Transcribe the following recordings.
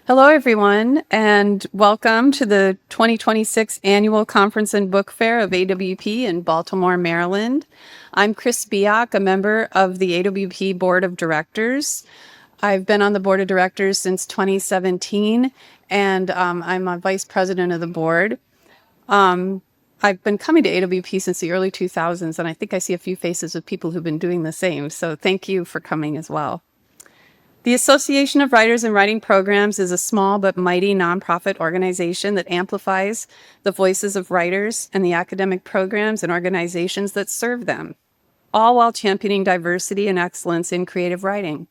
Hello, everyone, and welcome to the 2026 Annual Conference and Book Fair of AWP in Baltimore, Maryland. I'm Chris Biak, a member of the AWP Board of Directors. I've been on the Board of Directors since 2017, and I'm a Vice President of the board. I've been coming to AWP since the early 2000s, and I think I see a few faces of people who've been doing the same, so thank you for coming as well. The Association of Writers and Writing Programs is a small but mighty nonprofit organization that amplifies the voices of writers and the academic programs and organizations that serve them, all while championing diversity and excellence in creative writing.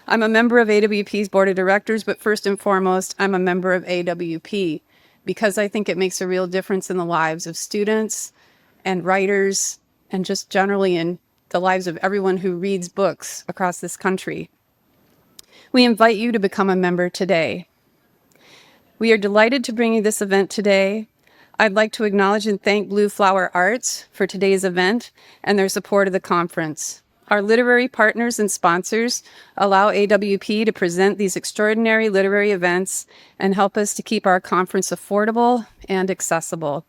I'm a member of AWP's Board of Directors, but first and foremost, I'm a member of AWP because I think it makes a real difference in the lives of students and writers and just generally in the lives of everyone who reads books across this country. We invite you to become a member today. We are delighted to bring you this event today. I'd like to acknowledge and thank Blue Flower Arts for today's event and their support of the conference. Our literary partners and sponsors allow AWP to present these extraordinary literary events and help us to keep our conference affordable and accessible.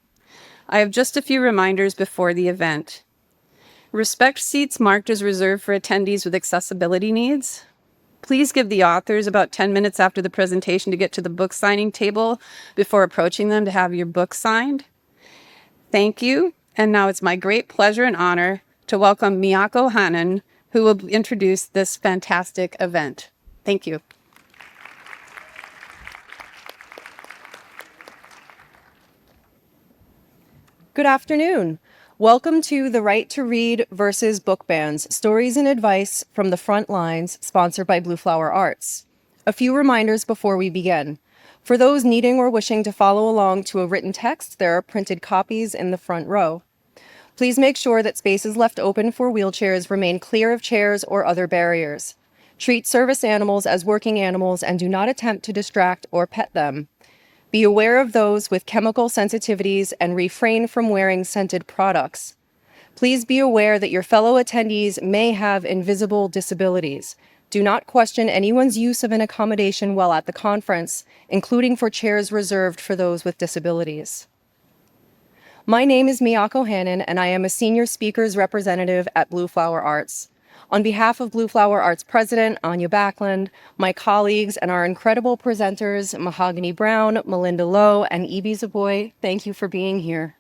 I have just a few reminders before the event. Respect seats marked as reserved for attendees with accessibility needs. Please give the authors about 10 minutes after the presentation to get to the book signing table before approaching them to have your book signed. Thank you. And now it's my great pleasure and honor to welcome Miyako Hanan, who will introduce this fantastic event. Thank you. Good afternoon. Welcome to The Right to Read versus Book Bans, Stories and Advice from the Front Lines, sponsored by Blue Flower Arts. A few reminders before we begin. For those needing or wishing to follow along to a written text, there are printed copies in the front row. Please make sure that spaces left open for wheelchairs remain clear of chairs or other barriers. Treat service animals as working animals and do not attempt to distract or pet them. Be aware of those with chemical sensitivities and refrain from wearing scented products. Please be aware that your fellow attendees may have invisible disabilities. Do not question anyone's use of an accommodation while at the conference, including for chairs reserved for those with disabilities. My name is Miyako Hanan, and I am a senior speakers representative at Blue Flower Arts. On behalf of Blue Flower Arts President Anya Backlund, my colleagues, and our incredible presenters, Mahogany Browne, Malinda Lowe, and Zoboi, thank you for being here.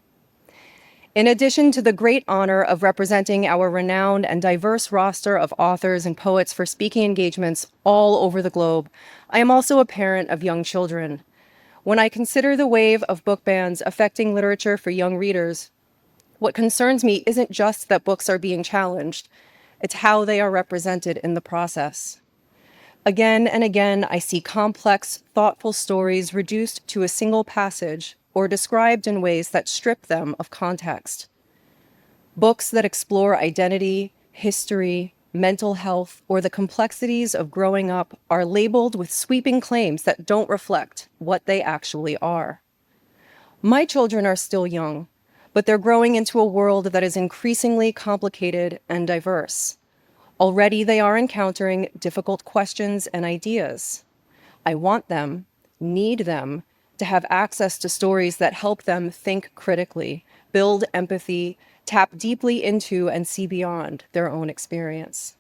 In addition to the great honor of representing our renowned and diverse roster of authors and poets for speaking engagements all over the globe, I am also a parent of young children. When I consider the wave of book bans affecting literature for young readers, what concerns me isn't just that books are being challenged, it's how they are represented in the process. Again and again, I see complex, thoughtful stories reduced to a single passage or described in ways that strip them of context. Books that explore identity, history, mental health, or the complexities of growing up are labeled with sweeping claims that don't reflect what they actually are. My children are still young, but they're growing into a world that is increasingly complicated and diverse. Already they are encountering difficult questions and ideas. I want them, need them, to have access to stories that help them think critically, build empathy, tap deeply into and see beyond their own experience.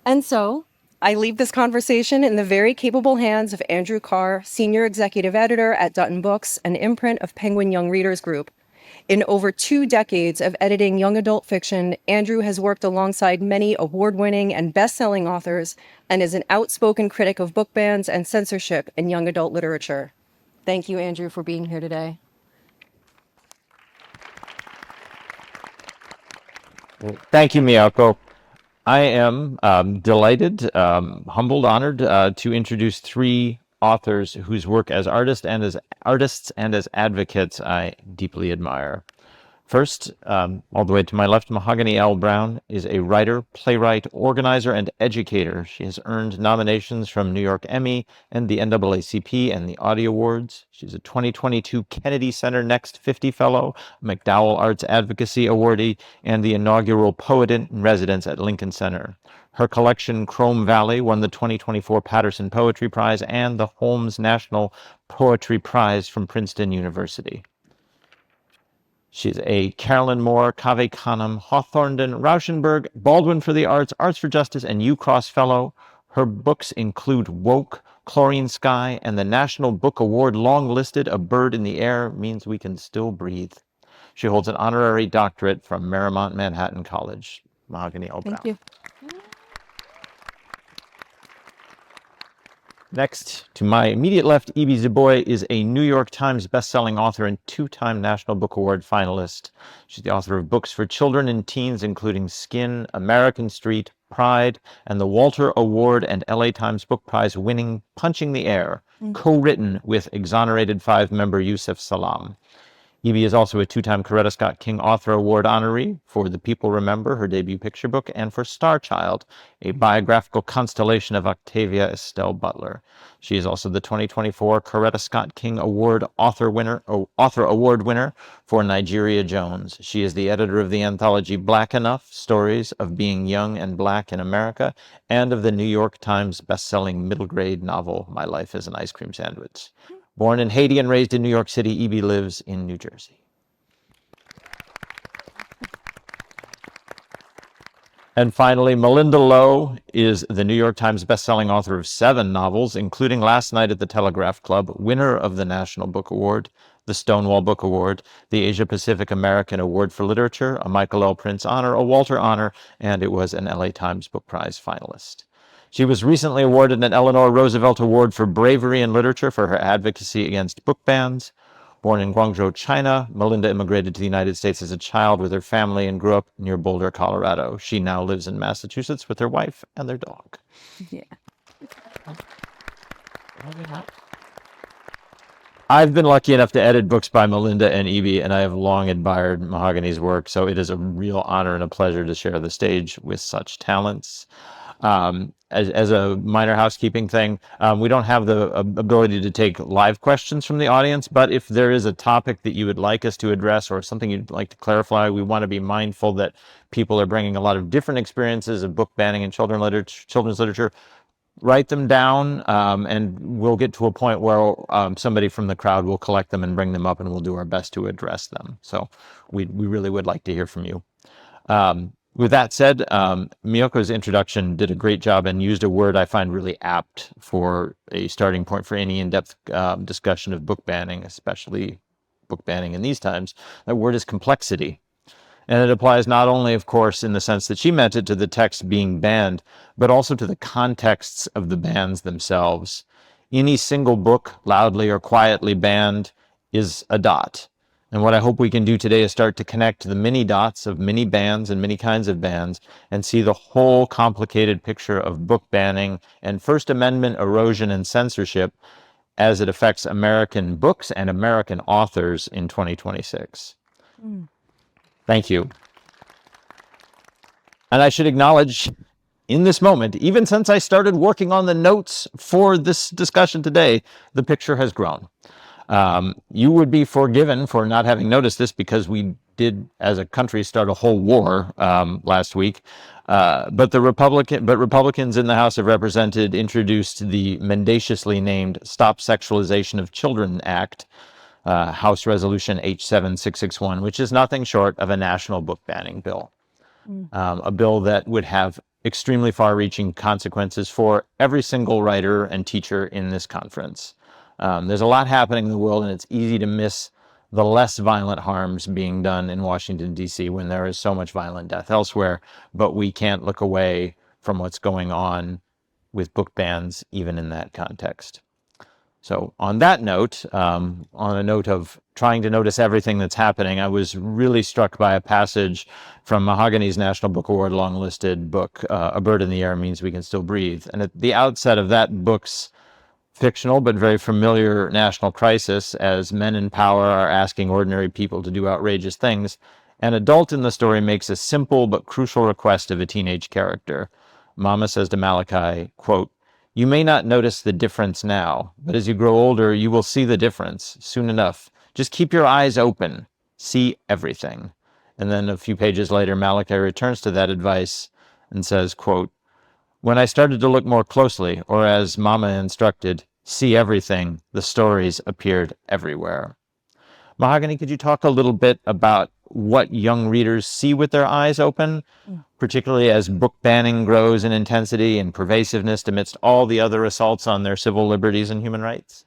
And so, I leave this conversation in the very capable hands of Andrew Karre, Senior Executive Editor at Dutton Books, an imprint of Penguin Young Readers Group. In over 2 decades of editing young adult fiction, Andrew has worked alongside many award-winning and best-selling authors and is an outspoken critic of book bans and censorship in young adult literature. Thank you, Andrew, for being here today. Thank you, Miyako. I am delighted, humbled, honored to introduce 3 authors whose work as artists and as advocates I deeply admire. First, all the way to my left, Mahogany Browne is a writer, playwright, organizer, and educator. She has earned nominations from New York Emmy and the NAACP and the Audie Awards. She's a 2022 Kennedy Center Next 50 Fellow, McDowell Arts Advocacy Awardee, and the inaugural Poet in Residence at Lincoln Center. Her collection, Chrome Valley, won the 2024 Patterson Poetry Prize and the Holmes National Poetry Prize from Princeton University. She's a Carolyn Moore, Cave Canem, Hawthornden, Rauschenberg, Baldwin for the Arts, Arts for Justice, and UCross Fellow. Her books include Woke, Chlorine Sky, and the National Book Award long listed A Bird in the Air Means We Can Still Breathe. She holds an honorary doctorate from Marymount Manhattan College. Mahogany Browne. Thank you. Next, to my immediate left, E.B. Zoboi is a New York Times bestselling author and two-time National Book Award finalist. She's the author of books for children and teens, including Skin, American Street, Pride, and the Walter Award and LA Times Book Prize winning Punching the Air, co-written with exonerated five-member Yusef Salaam. E.B. is also a two-time Coretta Scott King Author Award honoree for The People Remember, her debut picture book, and for Star Child, a biographical constellation of Octavia Estelle Butler. She is also the 2024 Coretta Scott King Author Award winner for Nigeria Jones. She is the editor of the anthology Black Enough, Stories of Being Young and Black in America, and of the New York Times bestselling middle grade novel My Life as an Ice Cream Sandwich. Born in Haiti and raised in New York City, E.B. lives in New Jersey. And finally, Malinda Lo is the New York Times bestselling author of 7 novels, including Last Night at the Telegraph Club, winner of the National Book Award, the Stonewall Book Award, the Asia Pacific American Award for Literature, a Michael L. Prince Honor, a Walter Honor, and it was an LA Times Book Prize finalist. She was recently awarded an Eleanor Roosevelt Award for Bravery in Literature for her advocacy against book bans. Born in Guangzhou, China, Malinda immigrated to the United States as a child with her family and grew up near Boulder, Colorado. She now lives in Massachusetts with her wife and their dog. Yeah. I've been lucky enough to edit books by Malinda and E.B., and I have long admired Mahogany's work, so it is a real honor and a pleasure to share the stage with such talents. As a minor housekeeping thing, we don't have the ability to take live questions from the audience, but if there is a topic that you would like us to address or something you'd like to clarify, we want to be mindful that people are bringing a lot of different experiences of book banning and children's literature. Write them down, and we'll get to a point where somebody from the crowd will collect them and bring them up, and we'll do our best to address them. So we really would like to hear from you. With that said, Miyoko's introduction did a great job and used a word I find really apt for a starting point for any in-depth discussion of book banning, especially book banning in these times. That word is complexity. And it applies not only, of course, in the sense that she meant it to the text being banned, but also to the contexts of the bans themselves. Any single book, loudly or quietly banned, is a dot. And what I hope we can do today is start to connect the many dots of many bans and many kinds of bans and see the whole complicated picture of book banning and First Amendment erosion and censorship as it affects American books and American authors in 2026. Thank you. And I should acknowledge in this moment, even since I started working on the notes for this discussion today, the picture has grown. You would be forgiven for not having noticed this because we did, as a country, start a whole war last week. But Republicans in the House of Representatives introduced the mendaciously named Stop Sexualization of Children Act, House Resolution H7661, which is nothing short of a national book banning bill. A bill that would have extremely far-reaching consequences for every single writer and teacher in this conference. There's a lot happening in the world, and it's easy to miss the less violent harms being done in Washington, D.C. when there is so much violent death elsewhere, but we can't look away from what's going on with book bans, even in that context. So on that note, on a note of trying to notice everything that's happening, I was really struck by a passage from Mahogany's National Book Award long-listed book, A Bird in the Air Means We Can Still Breathe. And at the outset of that book's fictional but very familiar national crisis as men in power are asking ordinary people to do outrageous things. An adult in the story makes a simple but crucial request of a teenage character. Mama says to Malachi, quote, "You may not notice the difference now, but as you grow older, you will see the difference soon enough. Just keep your eyes open. See everything." And then a few pages later, Malachi returns to that advice and says, quote, "When I started to look more closely, or as Mama instructed, see everything, the stories appeared everywhere." Mahogany, could you talk a little bit about what young readers see with their eyes open, particularly as book banning grows in intensity and pervasiveness amidst all the other assaults on their civil liberties and human rights?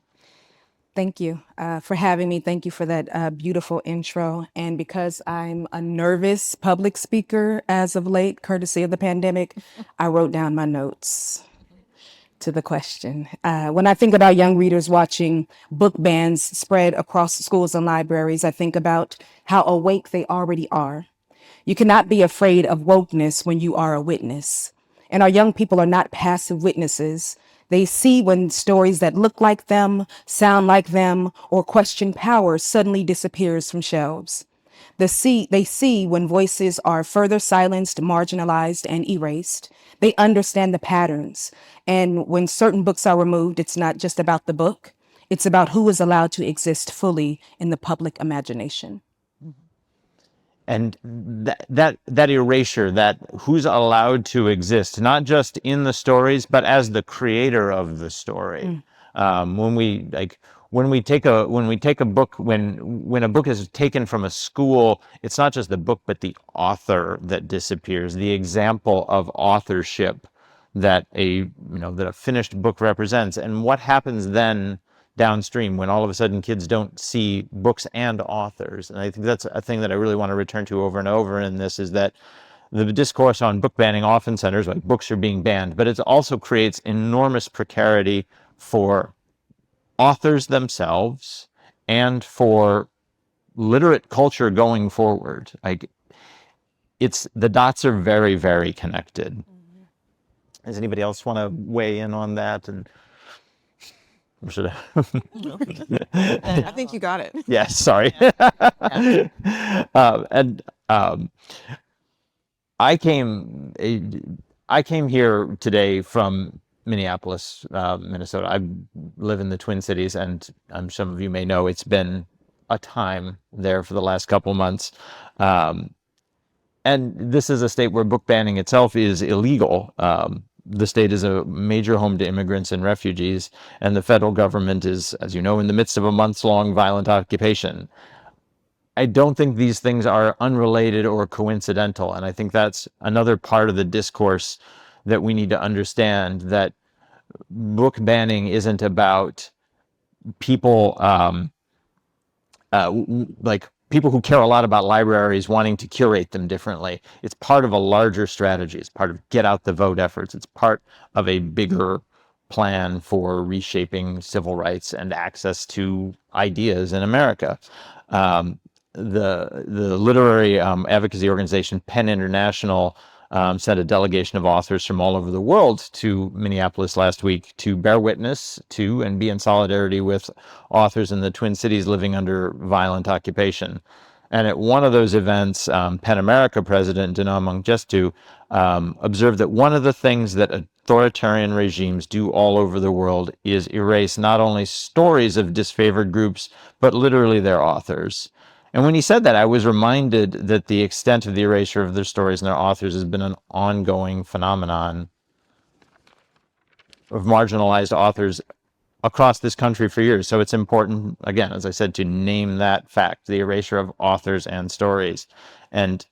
Thank you for having me. Thank you for that beautiful intro. And because I'm a nervous public speaker as of late, courtesy of the pandemic, I wrote down my notes to the question. When I think about young readers watching book bans spread across schools and libraries, I think about how awake they already are. You cannot be afraid of wokeness when you are a witness. And our young people are not passive witnesses. They see when stories that look like them, sound like them, or question power suddenly disappears from shelves. They see when voices are further silenced, marginalized, and erased. They understand the patterns. And when certain books are removed, it's not just about the book. It's about who is allowed to exist fully in the public imagination. And that erasure, that who's allowed to exist, not just in the stories, but as the creator of the story. When we take a book, when a book is taken from a school, it's not just the book, but the author that disappears. The example of authorship that a finished book represents, and what happens then downstream when all of a sudden kids don't see books and authors. And I think that's a thing that I really want to return to over and over in this, is that the discourse on book banning often centers like books are being banned, but it also creates enormous precarity for authors themselves and for literate culture going forward. Like, the dots are very, very connected. Does anybody else want to weigh in on that? And or should I? I think you got it. Yes, sorry. And I came here today from Minneapolis, Minnesota. I live in the Twin Cities, and some of you may know it's been a time there for the last couple months. And this is a state where book banning itself is illegal. The state is a major home to immigrants and refugees, and the federal government is, as you know, in the midst of a months-long violent occupation. I don't think these things are unrelated or coincidental, and I think that's another part of the discourse that we need to understand, that book banning isn't about people like people who care a lot about libraries wanting to curate them differently. It's part of a larger strategy. It's part of get out the vote efforts. It's part of a bigger plan for reshaping civil rights and access to ideas in America. The literary advocacy organization PEN International sent a delegation of authors from all over the world to Minneapolis last week to bear witness to and be in solidarity with authors in the Twin Cities living under violent occupation. And at one of those events, PEN America president Dana Mengistu observed that one of the things that authoritarian regimes do all over the world is erase not only stories of disfavored groups, but literally their authors. And when he said that, I was reminded that the extent of the erasure of their stories and their authors has been an ongoing phenomenon of marginalized authors across this country for years. So it's important, again, as I said, to name that fact, the erasure of authors and stories. And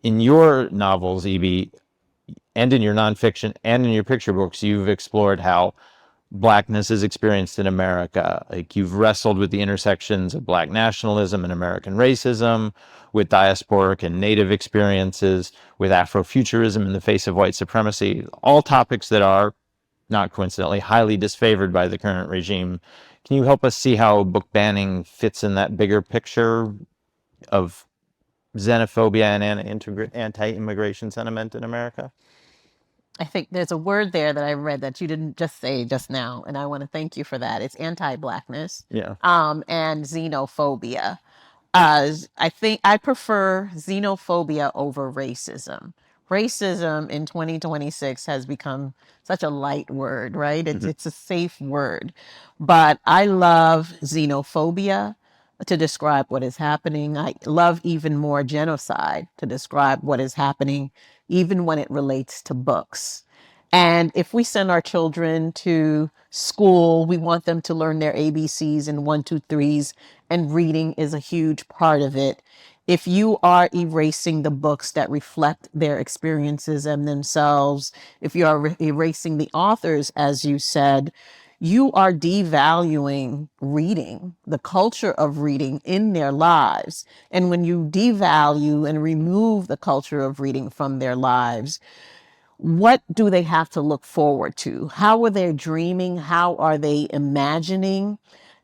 in your novels, Evie, and in your nonfiction and in your picture books, you've explored how Blackness is experienced in America. Like, you've wrestled with the intersections of Black nationalism and American racism, with diasporic and Native experiences, with Afrofuturism in the face of white supremacy, all topics that are, not coincidentally, highly disfavored by the current regime. Can you help us see how book banning fits in that bigger picture of xenophobia and anti-immigration sentiment in America? I think there's a word there that I read that you didn't just say just now, and I want to thank you for that. It's anti-blackness, Yeah. and xenophobia. I think I prefer xenophobia over racism. Racism in 2026 has become such a light word, right? It's a safe word. But I love xenophobia to describe what is happening. I love even more genocide to describe what is happening, even when it relates to books. And if we send our children to school, we want them to learn their ABCs and one, two, threes, and reading is a huge part of it. If you are erasing the books that reflect their experiences and themselves, if you are erasing the authors, as you said, you are devaluing reading, the culture of reading in their lives. And when you devalue and remove the culture of reading from their lives, what do they have to look forward to? How are they dreaming? How are they imagining?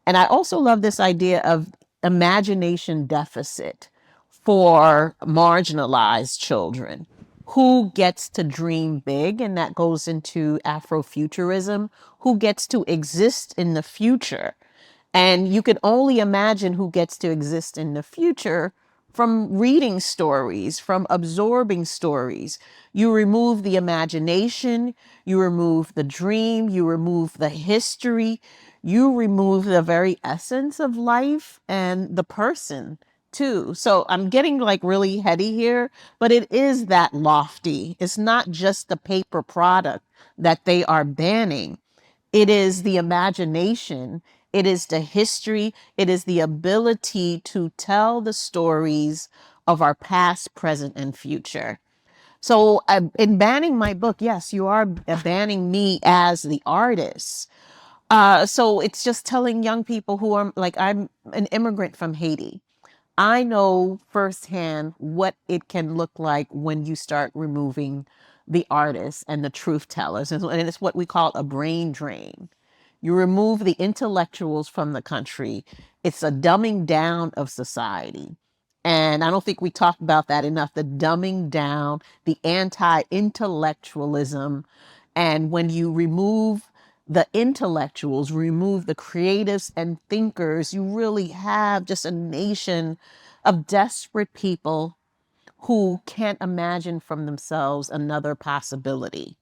And I also love this idea of imagination deficit for marginalized children. Who gets to dream big? And that goes into Afrofuturism. Who gets to exist in the future? And you can only imagine who gets to exist in the future from reading stories, from absorbing stories. You remove the imagination, you remove the dream, you remove the history, you remove the very essence of life and the person too. So I'm getting like really heady here, but it is that lofty. It's not just the paper product that they are banning. It is the imagination, it is the history, it is the ability to tell the stories of our past, present, and future. So, in banning my book, yes, you are banning me as the artist. So, it's just telling young people who are like, I'm an immigrant from Haiti. I know firsthand what it can look like when you start removing the artists and the truth tellers. And it's what we call a brain drain. You remove the intellectuals from the country. It's a dumbing down of society. And I don't think we talk about that enough, the dumbing down, the anti intellectualism. And when you remove the intellectuals, remove the creatives and thinkers, you really have just a nation of desperate people who can't imagine from themselves another possibility.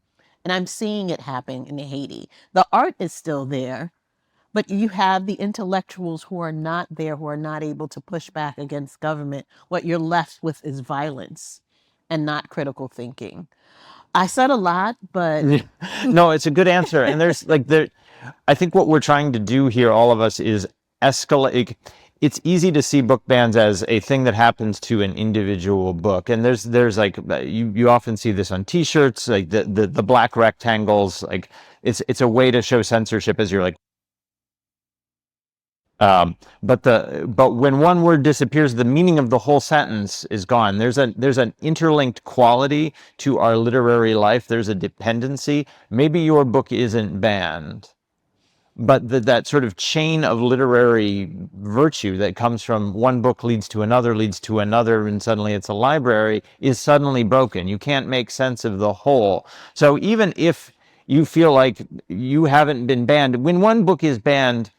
And I'm seeing it happen in Haiti. The art is still there, but you have the intellectuals who are not there, who are not able to push back against government. What you're left with is violence and not critical thinking. I said a lot, but No, it's a good answer. And I think what we're trying to do here, all of us, is escalate. It's easy to see book bans as a thing that happens to an individual book. And there's like, you often see this on t-shirts, like the black rectangles, like it's a way to show censorship as you're like, but when one word disappears, the meaning of the whole sentence is gone. There's an interlinked quality to our literary life. There's a dependency. Maybe your book isn't banned, but that sort of chain of literary virtue that comes from one book leads to another, and suddenly it's a library, is suddenly broken. You can't make sense of the whole. So even if you feel like you haven't been banned, when one book is banned,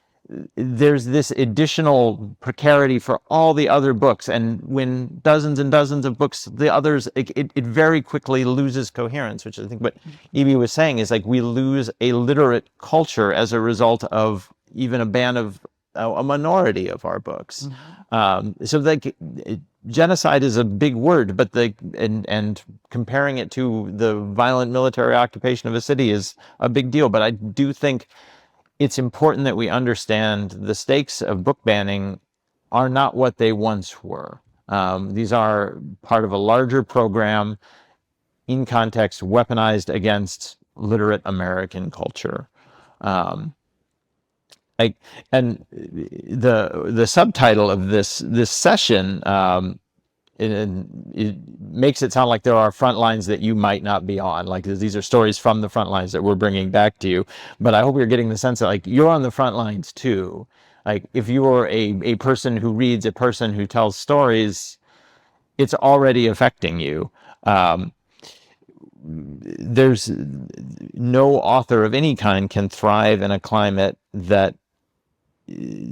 there's this additional precarity for all the other books. And when dozens and dozens of books, the others, it very quickly loses coherence, which I think what Evie was saying is like we lose a literate culture as a result of even a ban of a minority of our books. So like genocide is a big word, but and comparing it to the violent military occupation of a city is a big deal. But I do think it's important that we understand the stakes of book banning are not what they once were. These are part of a larger program in context weaponized against literate American culture. Like, and the subtitle of this session, it makes it sound like there are front lines that you might not be on. Like these are stories from the front lines that we're bringing back to you. But I hope you're getting the sense that like you're on the front lines too. Like if you're a person who reads, a person who tells stories, it's already affecting you. there's no author of any kind can thrive in a climate that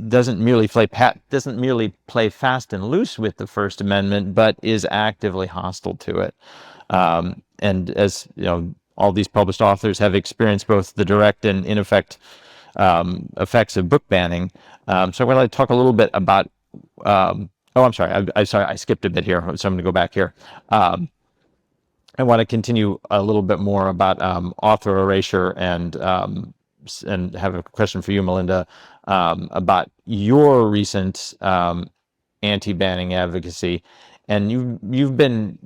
doesn't merely play fast and loose with the First Amendment, but is actively hostile to it. And as you know, all these published authors have experienced both the direct and in effect effects of book banning. So I would like to talk a little bit about. I'm sorry. I skipped a bit here, so I'm going to go back here. I want to continue a little bit more about author erasure and have a question for you, Malinda, about your recent anti-banning advocacy. And you've been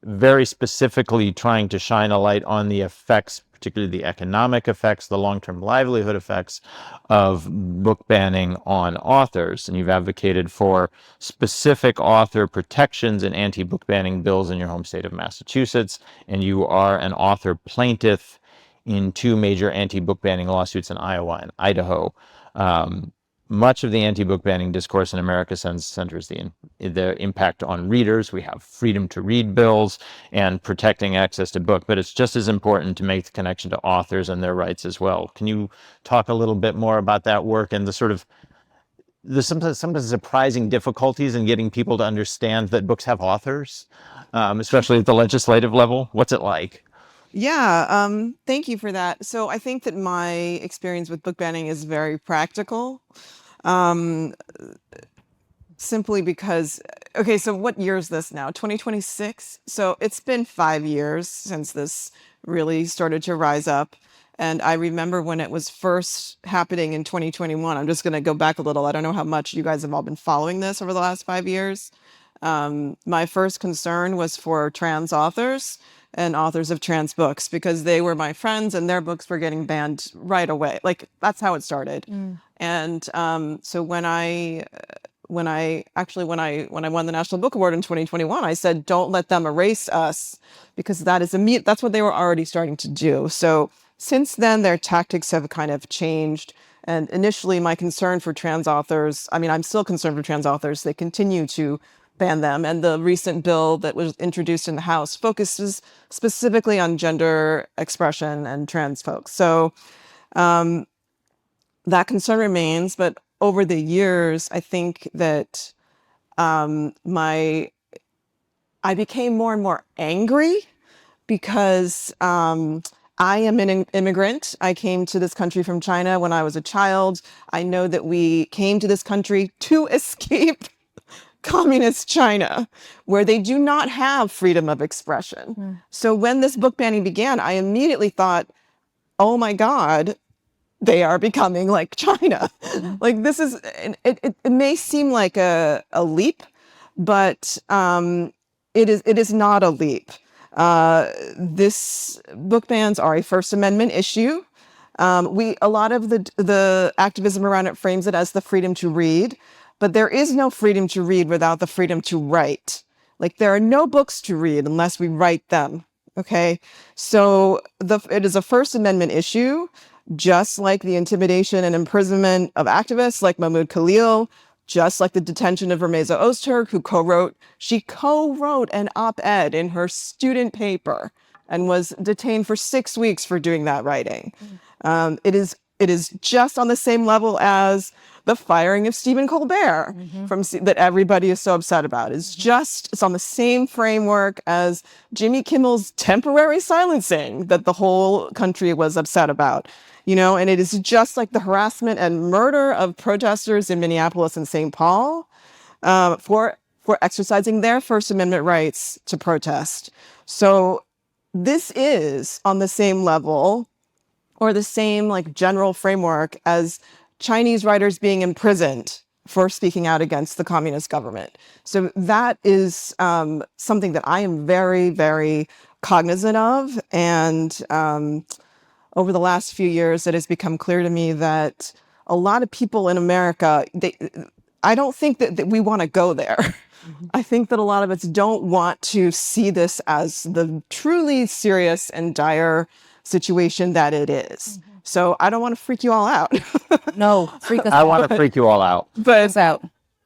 very specifically trying to shine a light on the effects, particularly the economic effects, the long-term livelihood effects of book banning on authors. And you've advocated for specific author protections in anti-book banning bills in your home state of Massachusetts. And you are an author plaintiff in 2 major anti-book banning lawsuits in Iowa and Idaho. Much of the anti-book banning discourse in America centers the impact on readers. We have freedom to read bills and protecting access to book, but it's just as important to make the connection to authors and their rights as well. Can you talk a little bit more about that work and the sort of sometimes surprising difficulties in getting people to understand that books have authors, especially at the legislative level? What's it like? Yeah, thank you for that. So I think that my experience with book banning is very practical. Simply because, okay, so what year is this now? 2026? So it's been 5 years since this really started to rise up. And I remember when it was first happening in 2021. I'm just going to go back a little. I don't know how much you guys have all been following this over the last 5 years. My first concern was for trans authors and authors of trans books because they were my friends and their books were getting banned right away. Like that's how it started. And so when I won the National Book Award in 2021, I said, don't let them erase us because that's what they were already starting to do. So since then, their tactics have kind of changed. And initially, my concern for trans authors, I'm still concerned for trans authors. They continue to ban them. And the recent bill that was introduced in the House focuses specifically on gender expression and trans folks. So that concern remains. But over the years, I think that I became more and more angry because I am an immigrant. I came to this country from China when I was a child. I know that we came to this country to escape communist China, where they do not have freedom of expression. So when this book banning began, I immediately thought, oh my God, they are becoming like China. Like this is, it may seem like a leap, but it is not a leap. This book bans are a First Amendment issue. A lot of the activism around it frames it as the freedom to read, but there is no freedom to read without the freedom to write. Like there are no books to read unless we write them. Okay, so it is a First Amendment issue, just like the intimidation and imprisonment of activists like Mahmoud Khalil, just like the detention of Rameza Ozturk, who co-wrote an op-ed in her student paper and was detained for 6 weeks for doing that writing. It is just on the same level as the firing of Stephen Colbert that everybody is so upset about. It's on the same framework as Jimmy Kimmel's temporary silencing that the whole country was upset about. And it is just like the harassment and murder of protesters in Minneapolis and St. Paul for exercising their First Amendment rights to protest. So this is on the same level or the same like general framework as Chinese writers being imprisoned for speaking out against the communist government. So that is something that I am very, very cognizant of. And over the last few years, it has become clear to me that a lot of people in America, I don't think that we want to go there. I think that a lot of us don't want to see this as the truly serious and dire situation that it is. So I don't want to freak you all out. No, freak us I out. want to freak you all out. Freak us out.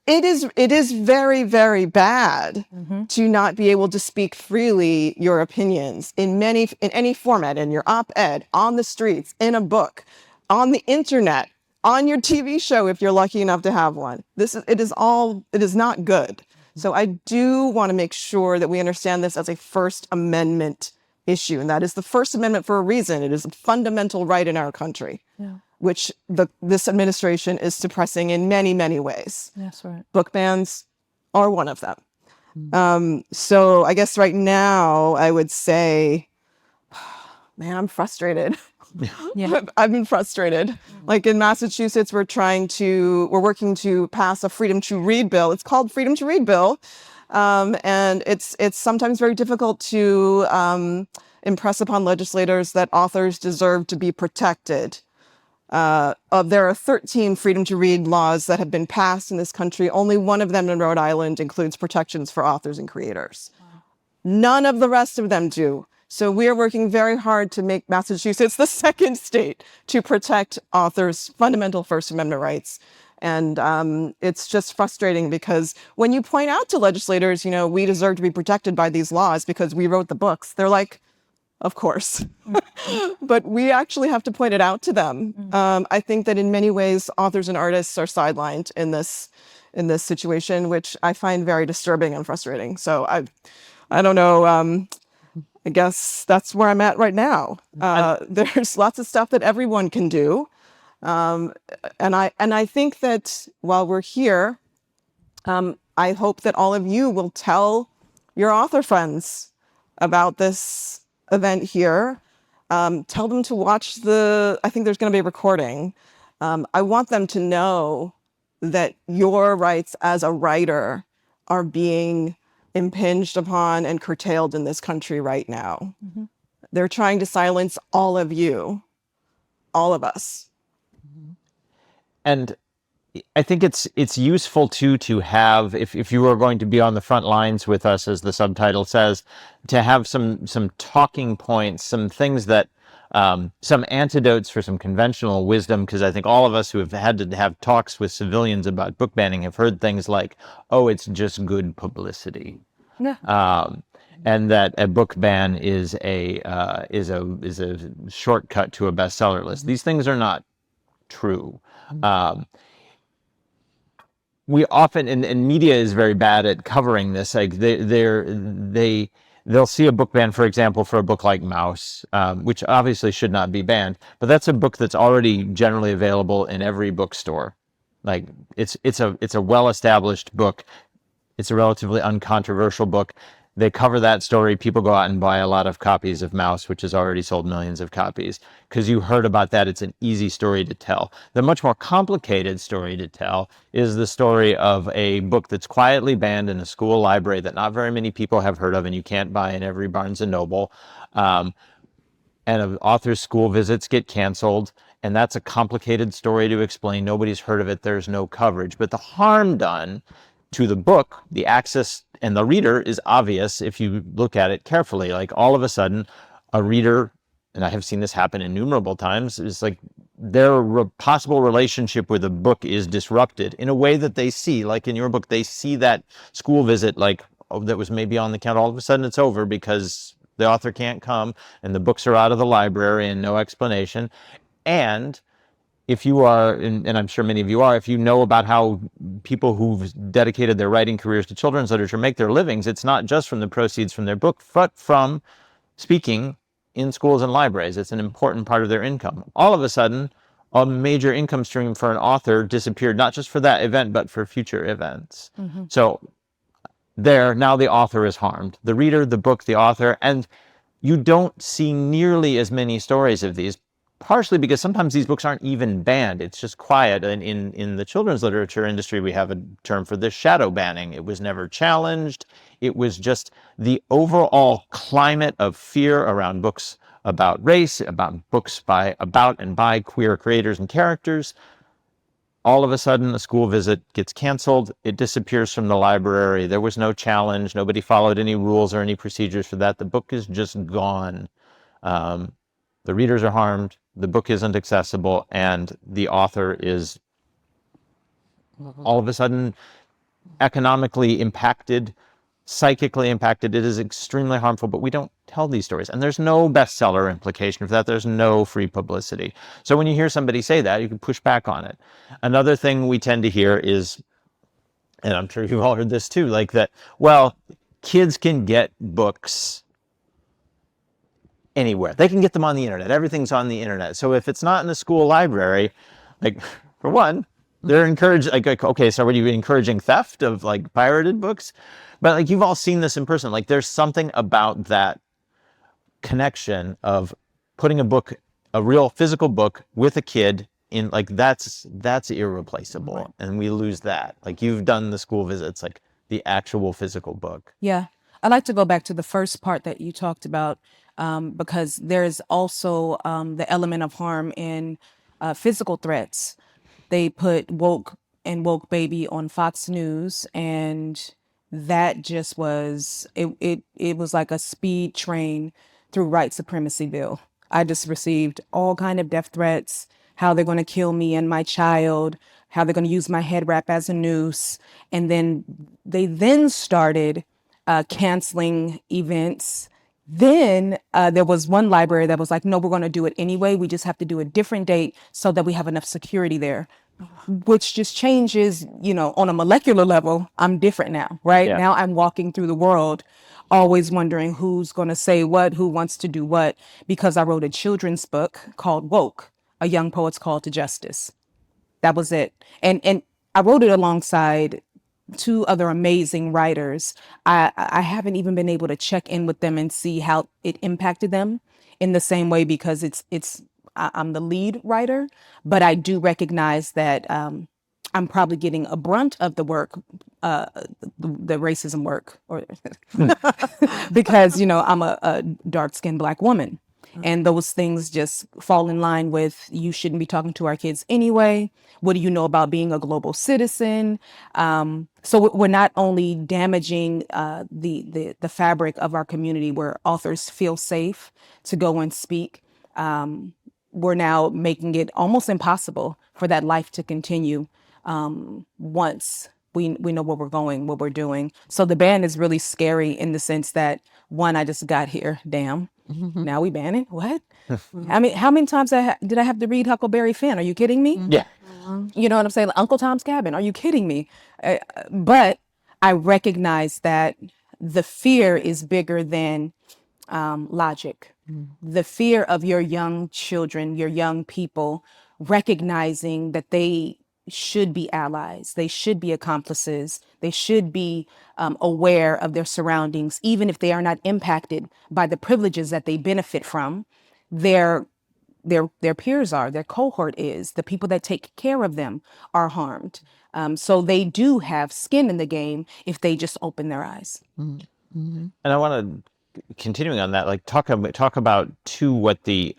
it is very, very bad to not be able to speak freely your opinions in any format, in your op-ed, on the streets, in a book, on the internet, on your TV show if you're lucky enough to have one. It is not good. So I do want to make sure that we understand this as a First Amendment issue, and that is the First Amendment for a reason. It is a fundamental right in our country, which this administration is suppressing in many, many ways. That's right. Book bans are one of them. So I guess right now I would say, man, I'm frustrated. Yeah. I've been frustrated. Like in Massachusetts, we're working to pass a Freedom to Read bill. It's called Freedom to Read bill. And it's sometimes very difficult to impress upon legislators that authors deserve to be protected. There are 13 Freedom to Read laws that have been passed in this country. Only one of them in Rhode Island includes protections for authors and creators. None of the rest of them do. So we are working very hard to make Massachusetts the second state to protect authors' fundamental First Amendment rights. And it's just frustrating because when you point out to legislators, we deserve to be protected by these laws because we wrote the books, they're like, of course. But we actually have to point it out to them. I think that in many ways, authors and artists are sidelined in this situation, which I find very disturbing and frustrating. So I don't know. I guess that's where I'm at right now. There's lots of stuff that everyone can do. And I think that while we're here, I hope that all of you will tell your author friends about this event here. Tell them to watch I think there's going to be a recording. I want them to know that your rights as a writer are being impinged upon and curtailed in this country right now. They're trying to silence all of you, all of us. And I think it's useful too to have, if you are going to be on the front lines with us, as the subtitle says, to have some talking points, some things that some antidotes for some conventional wisdom, because I think all of us who have had to have talks with civilians about book banning have heard things like, "Oh, it's just good publicity," and that a book ban is a shortcut to a bestseller list. These things are not true. We often, and media is very bad at covering this. Like they'll see a book ban, for example, for a book like Mouse, which obviously should not be banned, but that's a book that's already generally available in every bookstore. Like it's a well-established book. It's a relatively uncontroversial book. They cover that story. People go out and buy a lot of copies of Mouse, which has already sold millions of copies. Because you heard about that, it's an easy story to tell. The much more complicated story to tell is the story of a book that's quietly banned in a school library that not very many people have heard of, and you can't buy in every Barnes and Noble. And an author's school visits get canceled. And that's a complicated story to explain. Nobody's heard of it. There's no coverage. But the harm done to the book, the access and the reader is obvious if you look at it carefully. Like all of a sudden, a reader, and I have seen this happen innumerable times, is like their possible relationship with a book is disrupted in a way that they see. Like in your book, they see that school visit, like that was maybe on the count. All of a sudden, it's over because the author can't come and the books are out of the library and no explanation. And if you are, and I'm sure many of you are, if you know about how people who've dedicated their writing careers to children's literature make their livings, it's not just from the proceeds from their book, but from speaking in schools and libraries. It's an important part of their income. All of a sudden, a major income stream for an author disappeared, not just for that event, but for future events. So now the author is harmed. The reader, the book, the author, and you don't see nearly as many stories of these, partially because sometimes these books aren't even banned. It's just quiet. And in the children's literature industry, we have a term for this, shadow banning. It was never challenged. It was just the overall climate of fear around books about race, about books about and by queer creators and characters. All of a sudden, a school visit gets canceled. It disappears from the library. There was no challenge. Nobody followed any rules or any procedures for that. The book is just gone. The readers are harmed, the book isn't accessible, and the author is all of a sudden economically impacted, psychically impacted. It is extremely harmful, but we don't tell these stories. And there's no bestseller implication for that. There's no free publicity. So when you hear somebody say that, you can push back on it. Another thing we tend to hear is, and I'm sure you've all heard this too, like that, well, kids can get books anywhere. They can get them on the internet. Everything's on the internet. So if it's not in the school library, like, for one, they're encouraged, like, okay, so are you encouraging theft of like pirated books? But like, you've all seen this in person. Like, there's something about that connection of putting a book, a real physical book with a kid in, like, that's irreplaceable. Right. And we lose that. Like, you've done the school visits, like the actual physical book. Yeah. I'd like to go back to the first part that you talked about, because there's also the element of harm in physical threats. They put woke and woke baby on Fox News, and that just was it was like a speed train through white supremacy bill. I just received all kind of death threats, how they're going to kill me and my child, how they're going to use my head wrap as a noose, and then they started canceling events. Then there was one library that was like, no, we're going to do it anyway. We just have to do a different date so that we have enough security there, which just changes, on a molecular level. I'm different now, right? Yeah. Now I'm walking through the world always wondering who's going to say what, who wants to do what, because I wrote a children's book called Woke, A Young Poet's Call to Justice. That was it. And I wrote it alongside two other amazing writers. I haven't even been able to check in with them and see how it impacted them in the same way, because I'm the lead writer, but I do recognize that I'm probably getting a brunt of the work, the racism work, or because I'm a dark-skinned Black woman. And those things just fall in line with, you shouldn't be talking to our kids anyway. What do you know about being a global citizen? So we're not only damaging the fabric of our community where authors feel safe to go and speak. We're now making it almost impossible for that life to continue once we know where we're going, what we're doing. So the ban is really scary in the sense that, one, I just got here, damn. Now we banning? What? I mean, how many times did I have to read Huckleberry Finn? Are you kidding me? Yeah. You know what I'm saying? Uncle Tom's Cabin. Are you kidding me? But I recognize that the fear is bigger than logic. The fear of your young children, your young people, recognizing that they should be allies, they should be accomplices, they should be aware of their surroundings, even if they are not impacted by the privileges that they benefit from. Their peers are, their cohort is, the people that take care of them are harmed. So they do have skin in the game if they just open their eyes. And I want to, continuing on that, like talk about too what the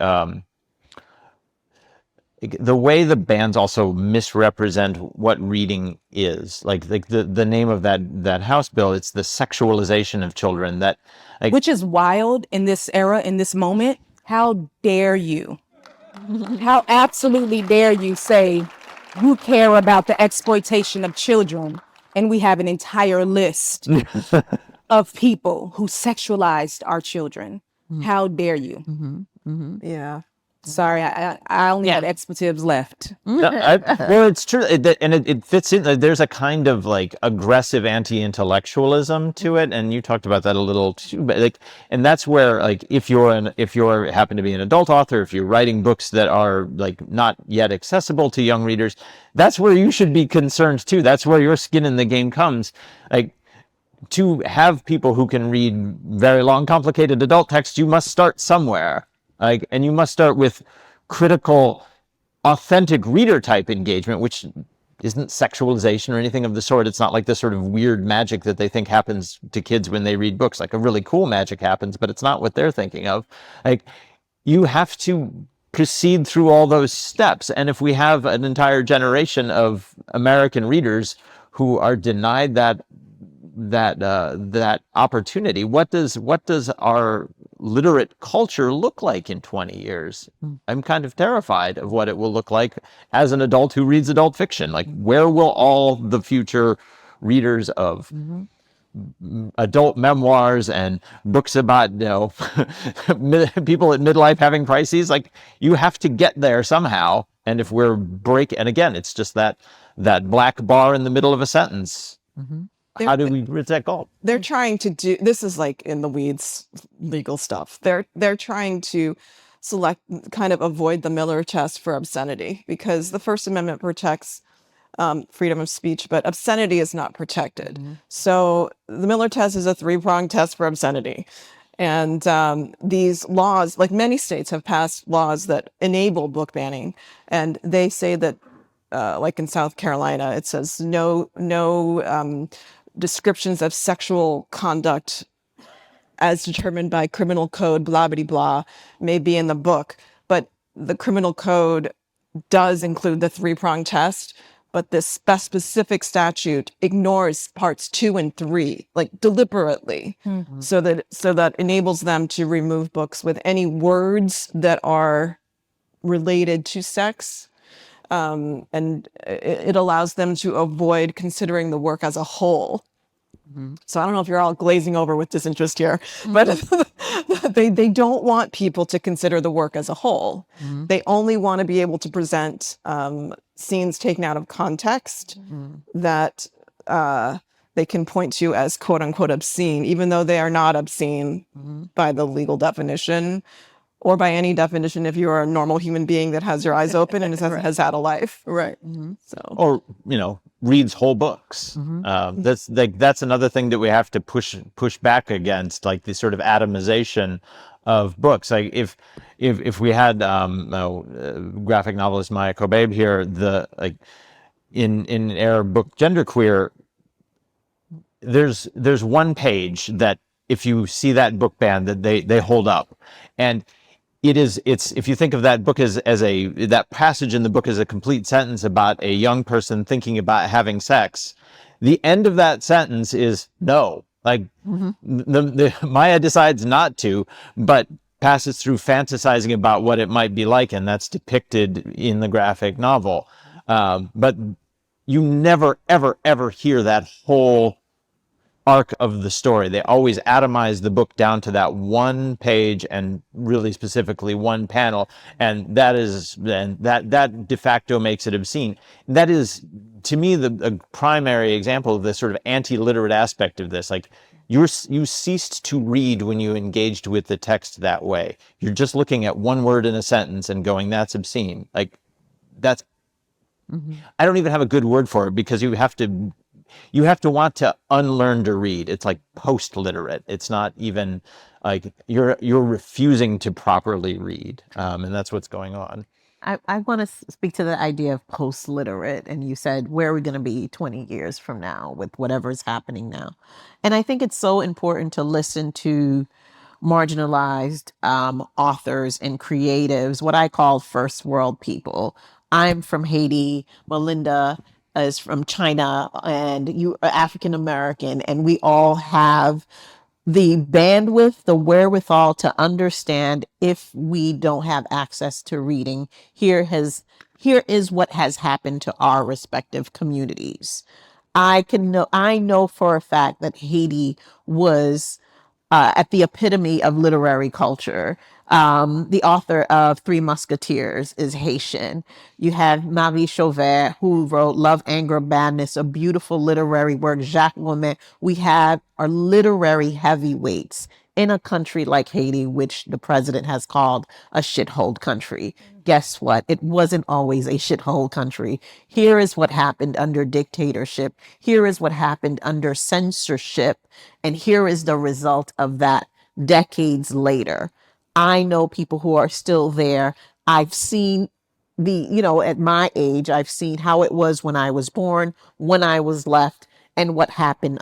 way the bans also misrepresent what reading is. Like the name of that House bill, it's the sexualization of children, that which is wild in this era, in this moment. How dare you? How absolutely dare you say you care about the exploitation of children, and we have an entire list of people who sexualized our children. How dare you? Yeah. Sorry, I only had expletives left. No, well, it's true, and it fits in. There's a kind of like aggressive anti-intellectualism to it, and you talked about that a little too. But like, and that's where, like, if you're happen to be an adult author, if you're writing books that are like not yet accessible to young readers, that's where you should be concerned too. That's where your skin in the game comes. Like, to have people who can read very long, complicated adult text, you must start somewhere. Like, and you must start with critical, authentic reader type engagement, which isn't sexualization or anything of the sort. It's not like this sort of weird magic that they think happens to kids when they read books. Like, a really cool magic happens, but it's not what they're thinking of. Like, you have to proceed through all those steps. And if we have an entire generation of American readers who are denied that opportunity, what does our literate culture look like in 20 years? I'm kind of terrified of what it will look like as an adult who reads adult fiction. Like, where will all the future readers of adult memoirs and books about people at midlife having crises. Like, you have to get there somehow. And if we're and again, it's just that black bar in the middle of a sentence. How do we bridge that gulf? They're trying to do, this is like in the weeds legal stuff. They're trying to kind of avoid the Miller test for obscenity, because the First Amendment protects freedom of speech, but obscenity is not protected. So the Miller test is a 3-pronged test for obscenity. And these laws, like many states have passed laws that enable book banning. And they say that, like in South Carolina, it says no descriptions of sexual conduct as determined by criminal code, blah, blah, blah, may be in the book. But the criminal code does include the 3-pronged test, but this specific statute ignores parts 2 and 3, like deliberately, so that enables them to remove books with any words that are related to sex. And it allows them to avoid considering the work as a whole. So I don't know if you're all glazing over with disinterest here, but they don't want people to consider the work as a whole. They only want to be able to present scenes taken out of context that they can point to as quote unquote obscene, even though they are not obscene by the legal definition or by any definition if you're a normal human being that has your eyes open and has had a life. Right. So, Or, reads whole books. That's another thing that we have to push back against, like the sort of atomization of books. Like if we had graphic novelist Maya Kobabe here, in our book Genderqueer, there's one page that if you see that book banned, that they hold up, and it's if you think of that book as that passage in the book as a complete sentence about a young person thinking about having sex, the end of that sentence is no. Like, Maya decides not to, but passes through fantasizing about what it might be like, and that's depicted in the graphic novel. But you never, ever, ever hear that whole arc of the story. They always atomize the book down to that one page, and really specifically one panel, and that de facto makes it obscene. That is, to me, a primary example of this sort of anti-literate aspect of this. Like, you ceased to read when you engaged with the text that way. You're just looking at one word in a sentence and going, that's obscene. Like, that's I don't even have a good word for it, because you have to want to unlearn to read. It's like post-literate. It's not even like you're refusing to properly read, and that's what's going on. I want to speak to the idea of post-literate, and you said, where are we going to be 20 years from now with whatever is happening now? And I think it's so important to listen to marginalized authors and creatives, what I call first world people. I'm from Haiti, Malinda is from China, and you are African American, and we all have the bandwidth, the wherewithal to understand if we don't have access to reading. Here is what has happened to our respective communities. I know for a fact that Haiti was at the epitome of literary culture. The author of Three Musketeers is Haitian. You have Marie Chauvet, who wrote Love, Anger, Madness, a beautiful literary work. Jacques Womet. We have our literary heavyweights in a country like Haiti, which the president has called a shithole country. Guess what? It wasn't always a shithole country. Here is what happened under dictatorship. Here is what happened under censorship. And here is the result of that decades later. I know people who are still there. I've seen at my age, I've seen how it was when I was born, when I was left, and what happened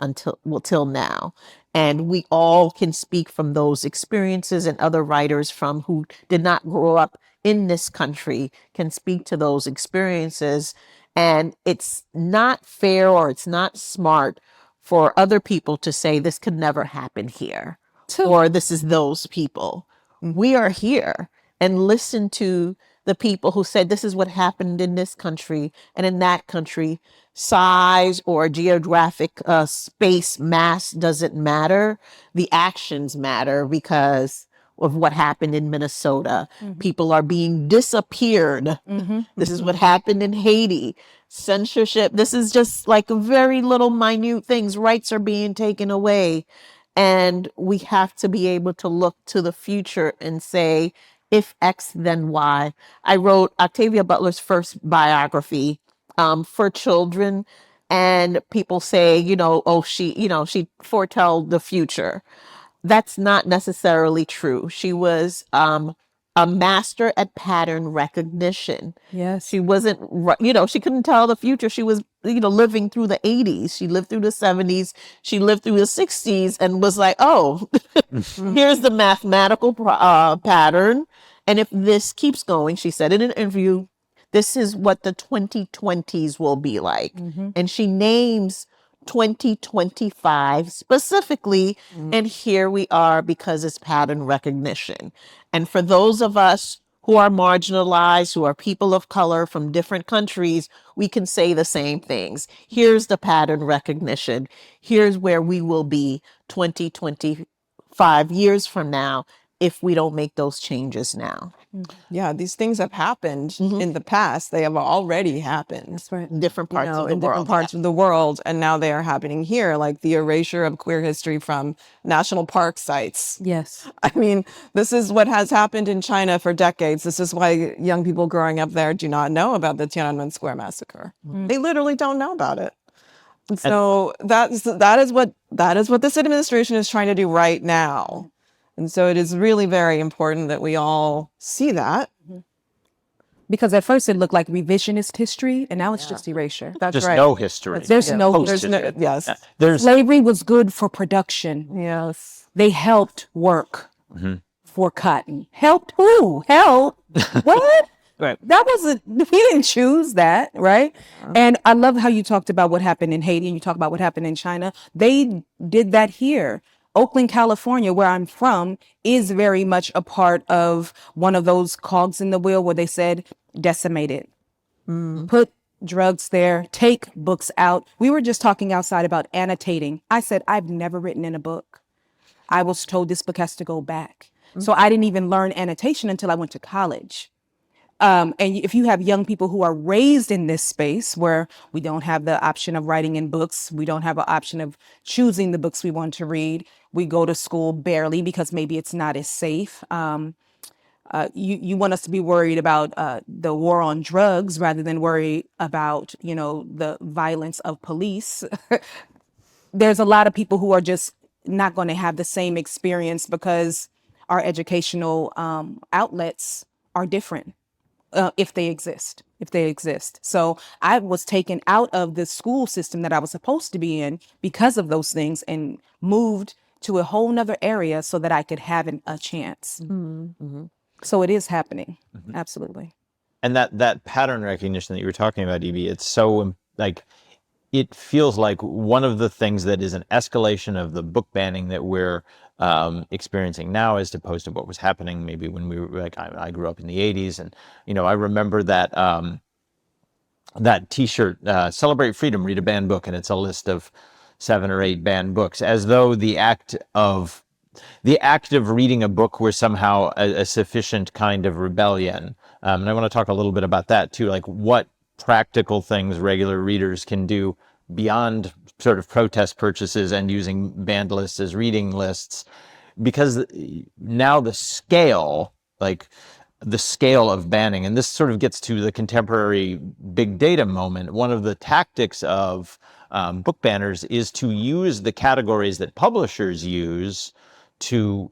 till now. And we all can speak from those experiences, and other writers from who did not grow up in this country can speak to those experiences. And it's not fair, or it's not smart for other people to say this could never happen here, or this is those people. We are here. and listen to the people who said this is what happened in this country and in that country. Size or geographic space, mass doesn't matter. The actions matter because of what happened in Minnesota. People are being disappeared. This is what happened in Haiti. Censorship. This is just like very little minute things. Rights are being taken away. And we have to be able to look to the future and say, if X, then Y. I wrote Octavia Butler's first biography for children. And people say, oh, she foretell the future. That's not necessarily true. She was a master at pattern recognition. Yes. She wasn't, she couldn't tell the future. She was, living through the 80s. She lived through the 70s. She lived through the 60s and was like, oh, here's the mathematical pattern. And if this keeps going, she said in an interview, this is what the 2020s will be like. And she names 2025 specifically. And here we are because it's pattern recognition. And for those of us who are marginalized, who are people of color from different countries, we can say the same things. Here's the pattern recognition. Here's where we will be 2025 years from now if we don't make those changes now. Yeah, these things have happened in the past. They have already happened. That's right. In different parts of the in different world. parts of the world, and now they are happening here, like the erasure of queer history from national park sites. Yes. I mean, this is what has happened in China for decades. This is why young people growing up there do not know about the Tiananmen Square massacre. They literally don't know about it. And so that is what this administration is trying to do right now. And so it is really very important that we all see that. Because at first it looked like revisionist history, and now it's just erasure. That's Just right. no history. There's no Post-history. There's no, yes. There's Slavery was good for production. Yes. They helped work for cotton. Helped who? Help? What? Right. That wasn't, we didn't choose that, right? And I love how you talked about what happened in Haiti and you talk about what happened in China. They did that here. Oakland, California, where I'm from, is very much a part of one of those cogs in the wheel where they said decimate it. Put drugs there, take books out. We were just talking outside about annotating. I said, I've never written in a book. I was told this book has to go back. So I didn't even learn annotation until I went to college. And if you have young people who are raised in this space where we don't have the option of writing in books, we don't have an option of choosing the books we want to read. We go to school barely because maybe it's not as safe. You want us to be worried about the war on drugs rather than worry about, the violence of police. There's a lot of people who are just not going to have the same experience because our educational outlets are different. If they exist. So I was taken out of the school system that I was supposed to be in because of those things and moved to a whole nother area so that I could have a chance. So it is happening. Absolutely. and that pattern recognition that you were talking about, Evie, it's so it feels like one of the things that is an escalation of the book banning that we're experiencing now as opposed to what was happening maybe when we were I grew up in the 80s, and I remember that that t-shirt, Celebrate Freedom, Read a Banned Book, and it's a list of 7 or 8 banned books, as though the act of reading a book were somehow a sufficient kind of rebellion. And I want to talk a little bit about that too, like what practical things regular readers can do beyond sort of protest purchases and using banned lists as reading lists, because now the scale of banning, and this sort of gets to the contemporary big data moment. One of the tactics of book banners is to use the categories that publishers use to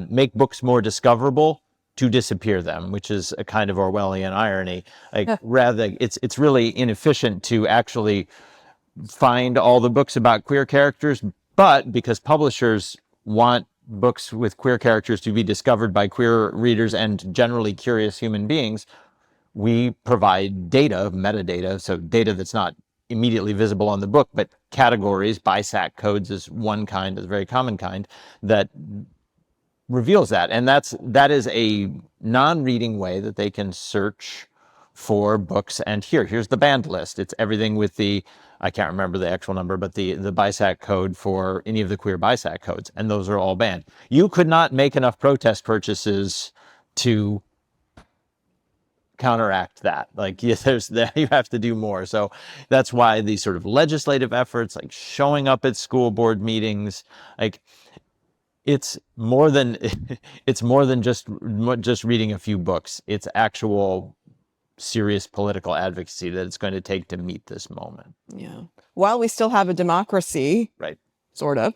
make books more discoverable, to disappear them, which is a kind of Orwellian irony. Rather, it's really inefficient to actually find all the books about queer characters, but because publishers want books with queer characters to be discovered by queer readers and generally curious human beings, we provide data, metadata, so data that's not immediately visible on the book, but categories. BISAC codes is one kind, is a very common kind, that reveals that. And that is a non-reading way that they can search for books. And here's the banned list. It's everything with the, I can't remember the actual number, but the BISAC code for any of the queer BISAC codes. And those are all banned. You could not make enough protest purchases to counteract that. Like, yeah, you have to do more. So that's why these sort of legislative efforts, like showing up at school board meetings, like, it's more than just reading a few books. It's actual serious political advocacy that it's going to take to meet this moment. Yeah. While we still have a democracy, Right. sort of,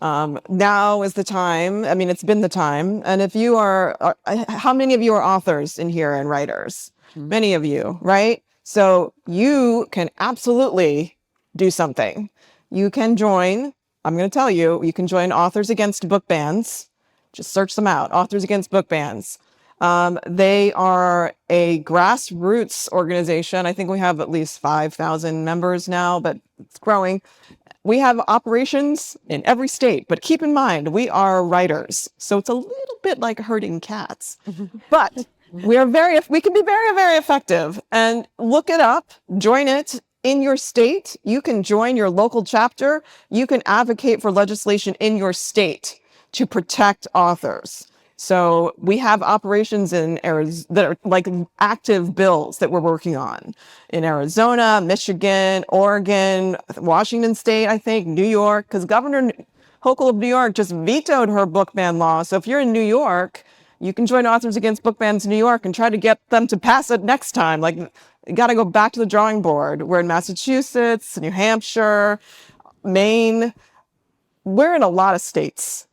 now is the time. I mean, it's been the time. And if you are how many of you are authors in here and writers? Many of you, right? So you can absolutely do something. You can join. I'm going to tell you, you can join Authors Against Book Bans. Just search them out. Authors Against Book Bans. They are a grassroots organization. I think we have at least 5,000 members now, but it's growing. We have operations in every state, but keep in mind, we are writers. So it's a little bit like herding cats, but we can be very, very effective. And look it up, join it. In your state, you can join your local chapter. You can advocate for legislation in your state to protect authors. So we have operations in Arizona that are like active bills that we're working on in Arizona, Michigan, Oregon, Washington State, I think, New York, because Governor Hochul of New York just vetoed her book ban law. So if you're in New York, you can join Authors Against Book Bans in New York and try to get them to pass it next time. Like, you got to go back to the drawing board. We're in Massachusetts, New Hampshire, Maine. We're in a lot of states.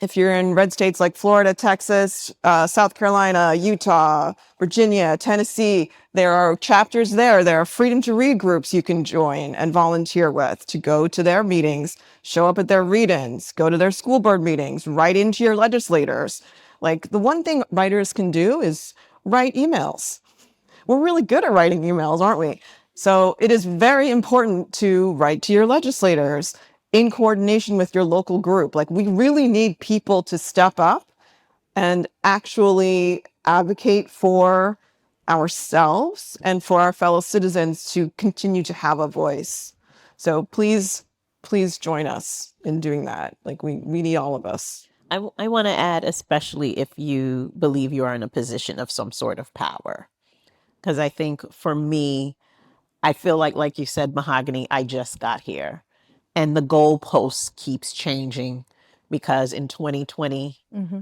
If you're in red states like Florida, Texas, South Carolina, Utah, Virginia, Tennessee, there are chapters there. There are freedom to read groups you can join and volunteer with to go to their meetings, show up at their read-ins, go to their school board meetings, write into your legislators. Like, the one thing writers can do is write emails. We're really good at writing emails, aren't we? So it is very important to write to your legislators in coordination with your local group. Like, we really need people to step up and actually advocate for ourselves and for our fellow citizens to continue to have a voice. So please join us in doing that. Like, we need all of us. I want to add, especially if you believe you are in a position of some sort of power. Because I think for me, I feel like you said, Mahogany, I just got here. And the goalpost keeps changing because in 2020,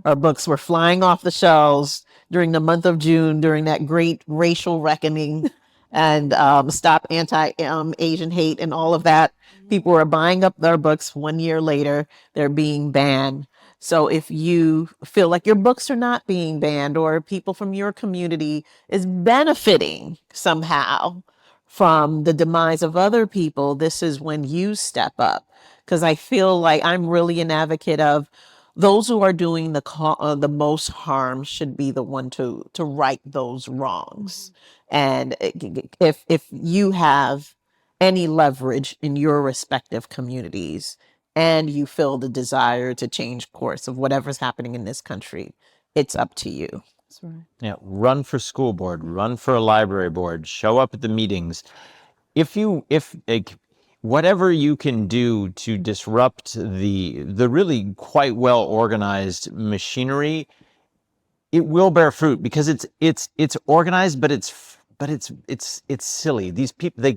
our books were flying off the shelves during the month of June, during that great racial reckoning and stop anti-Asian hate and all of that. People were buying up their books. 1 year later, they're being banned. So if you feel like your books are not being banned or people from your community is benefiting somehow from the demise of other people, this is when you step up. Because I feel like I'm really an advocate of those who are doing the most harm should be the one to right those wrongs. And if you have any leverage in your respective communities and you feel the desire to change course of whatever's happening in this country, it's up to you. That's right. Yeah, run for school board, run for a library board, show up at the meetings. If like, whatever you can do to disrupt the really quite well organized machinery, it will bear fruit because it's organized, but it's silly. These people,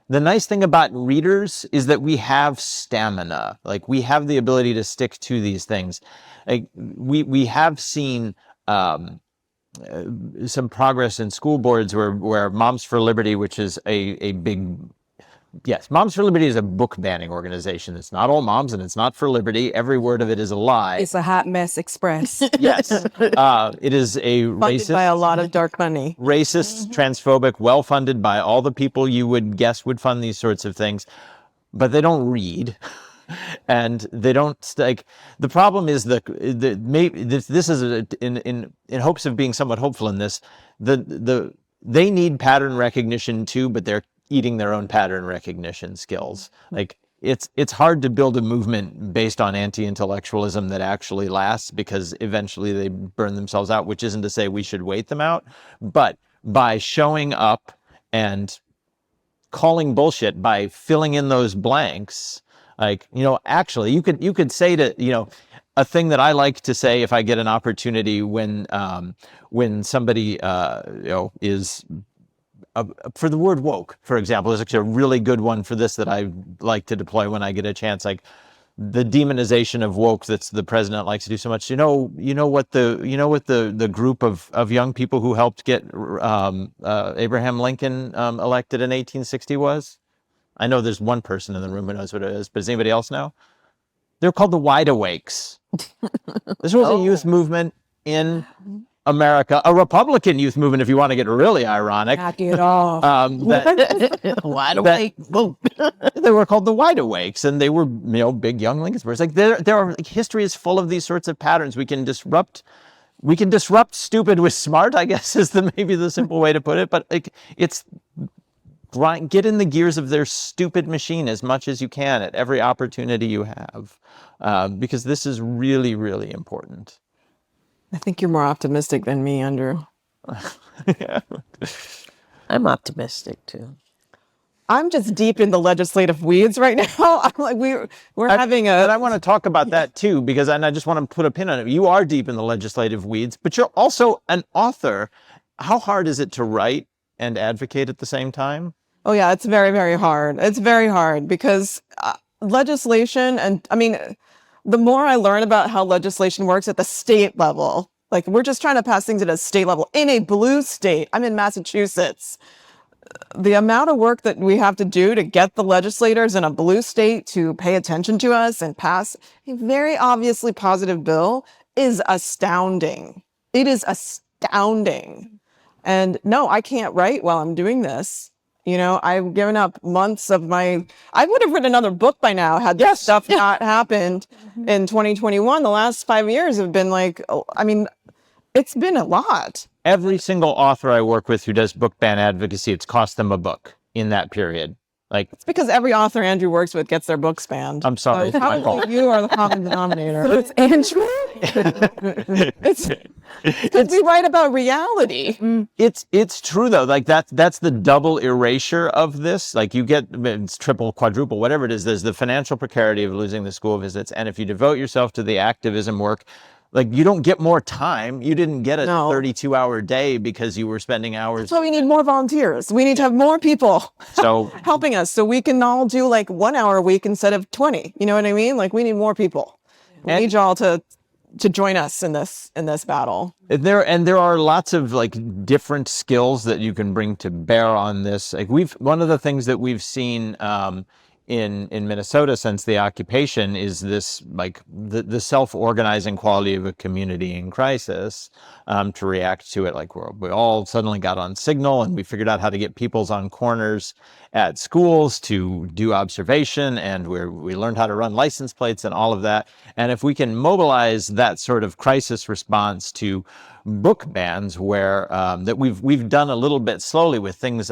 the nice thing about readers is that we have stamina. Like, we have the ability to stick to these things. Like, we have seen some progress in school boards where Moms for Liberty, which is a big, yes, Moms for Liberty is a book banning organization. It's not all moms and it's not for liberty. Every word of it is a lie. It's a hot mess express. Yes. It is a Funded by a lot of dark money. racist, transphobic, well-funded by all the people you would guess would fund these sorts of things, but they don't read. And they don't like. The problem is maybe this is in hopes of being somewhat hopeful in this. They need pattern recognition too, but they're eating their own pattern recognition skills. Like, it's hard to build a movement based on anti-intellectualism that actually lasts, because eventually they burn themselves out, which isn't to say we should wait them out, but by showing up and calling bullshit, by filling in those blanks, like, actually you could say to, a thing that I like to say if I get an opportunity when somebody is for the word woke, for example, is actually a really good one for this that I like to deploy when I get a chance. Like, the demonization of woke that's the president likes to do so much. You know what the group of young people who helped get Abraham Lincoln elected in 1860 was? I know there's one person in the room who knows what it is, but does anybody else know? They're called the Wide Awakes. This was a youth movement in America, a Republican youth movement, if you want to get really ironic. Knock it off. Wide awake. Boom. They were called the Wide Awakes, and they were, big young Lincoln supporters. Like, there are, like, history is full of these sorts of patterns. We can disrupt stupid with smart, I guess, is maybe the simple way to put it. But, like, it's get in the gears of their stupid machine as much as you can at every opportunity you have, because this is really, really important. I think you're more optimistic than me, Andrew. I'm optimistic too. I'm just deep in the legislative weeds right now. I'm like, we're having a. And I want to talk about that too, because I just want to put a pin on it. You are deep in the legislative weeds, but you're also an author. How hard is it to write and advocate at the same time? Oh yeah, it's very, very hard. It's very hard because legislation, and I mean, the more I learn about how legislation works at the state level, like, we're just trying to pass things at a state level in a blue state. I'm in Massachusetts. The amount of work that we have to do to get the legislators in a blue state to pay attention to us and pass a very obviously positive bill is astounding. It is astounding. And no, I can't write while I'm doing this. I've given up months of I would have written another book by now had this stuff not happened in 2021. The last 5 years have been like, it's been a lot. Every single author I work with who does book ban advocacy, it's cost them a book in that period. Like, it's because every author Andrew works with gets their books banned. I'm sorry, it's my fault. You are the common denominator. So it's Andrew. It's because we write about reality. It's true though. Like, that's the double erasure of this. Like, you get, it's triple, quadruple, whatever it is. There's the financial precarity of losing the school visits, and if you devote yourself to the activism work, like, you don't get more time. You didn't get a 32-hour day because you were spending hours. So we need more volunteers. We need to have more people helping us so we can all do like 1 hour a week instead of 20. You know what I mean? Like, we need more people. We need y'all to join us in this battle. There are lots of, like, different skills that you can bring to bear on this. Like, one of the things that we've seen in Minnesota since the occupation is this, like, the self-organizing quality of a community in crisis, to react to it. Like, we all suddenly got on Signal, and we figured out how to get peoples on corners at schools to do observation, and we learned how to run license plates and all of that. And if we can mobilize that sort of crisis response to book bans, where that we've done a little bit slowly with things,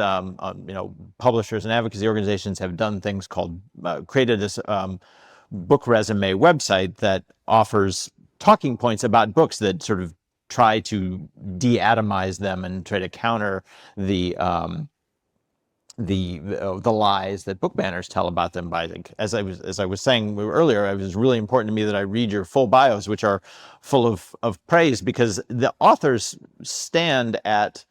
publishers and advocacy organizations have done things called created this book resume website that offers talking points about books that sort of try to de-atomize them and try to counter the lies that book banners tell about them. By, like, as I was saying earlier, it was really important to me that I read your full bios, which are full of praise, because the authors stand at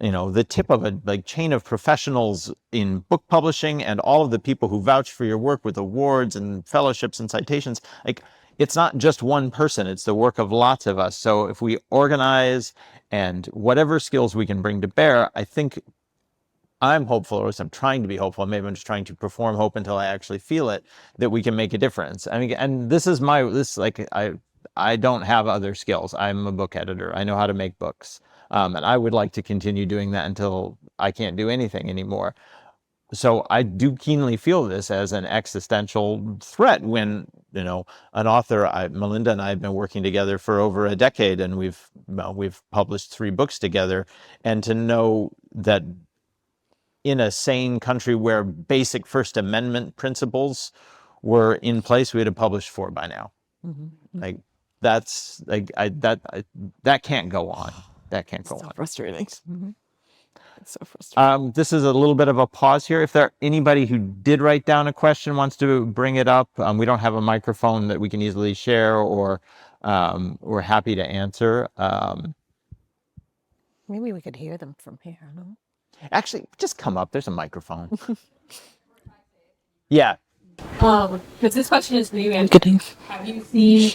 the tip of a chain of professionals in book publishing, and all of the people who vouch for your work with awards and fellowships and citations. Like, it's not just one person, it's the work of lots of us. So if we organize, and whatever skills we can bring to bear, I think I'm hopeful, or at least I'm trying to be hopeful. Maybe I'm just trying to perform hope until I actually feel it, that we can make a difference. I mean, and I don't have other skills. I'm a book editor. I know how to make books. And I would like to continue doing that until I can't do anything anymore. So I do keenly feel this as an existential threat when, an author, Malinda and I have been working together for over a decade, and we've published 3 books together. And to know that in a sane country where basic First Amendment principles were in place, we'd have published 4 by now. Like that's like that can't go on. That can't go So on. frustrating. It's so frustrating. This is a little bit of a pause here. If there anybody who did write down a question wants to bring it up, we don't have a microphone that we can easily share, or we're happy to answer. Maybe we could hear them from here. No? Actually, just come up. There's a microphone. Yeah. Because this question is for you, Anthony. Have you seen,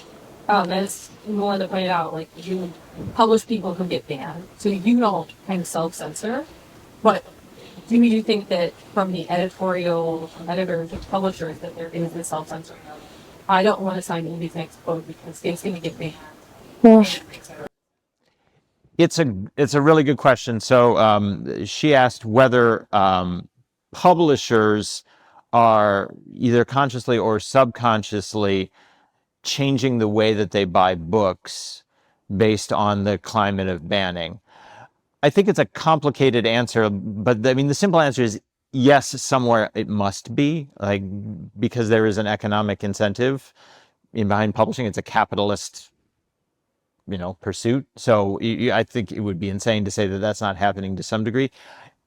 as Melinda pointed out, like you publish people who get banned, so you don't kind of self-censor, but do you think that from the editorial editors and publishers that there is a self-censor? I don't want to sign Andy's next quote because it's going to get banned. It's a really good question. So she asked whether publishers are either consciously or subconsciously changing the way that they buy books based on the climate of banning. I think it's a complicated answer, but I mean, the simple answer is yes, somewhere it must be, like, because there is an economic incentive behind publishing. It's a capitalist, pursuit. So I think it would be insane to say that that's not happening to some degree.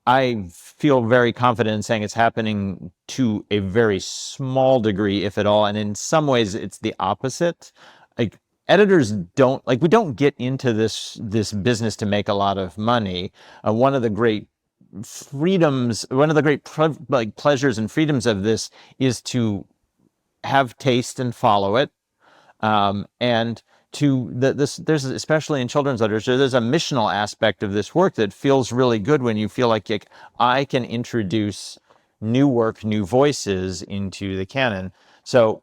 I feel very confident in saying it's happening to a very small degree, if at all. And in some ways, it's the opposite. Like, editors don't, we don't get into this business to make a lot of money. One of the great freedoms, one of the great pleasures and freedoms of this is to have taste and follow it. And there's, especially in children's literature, there's a missional aspect of this work that feels really good when you feel like I can introduce new work, new voices into the canon. So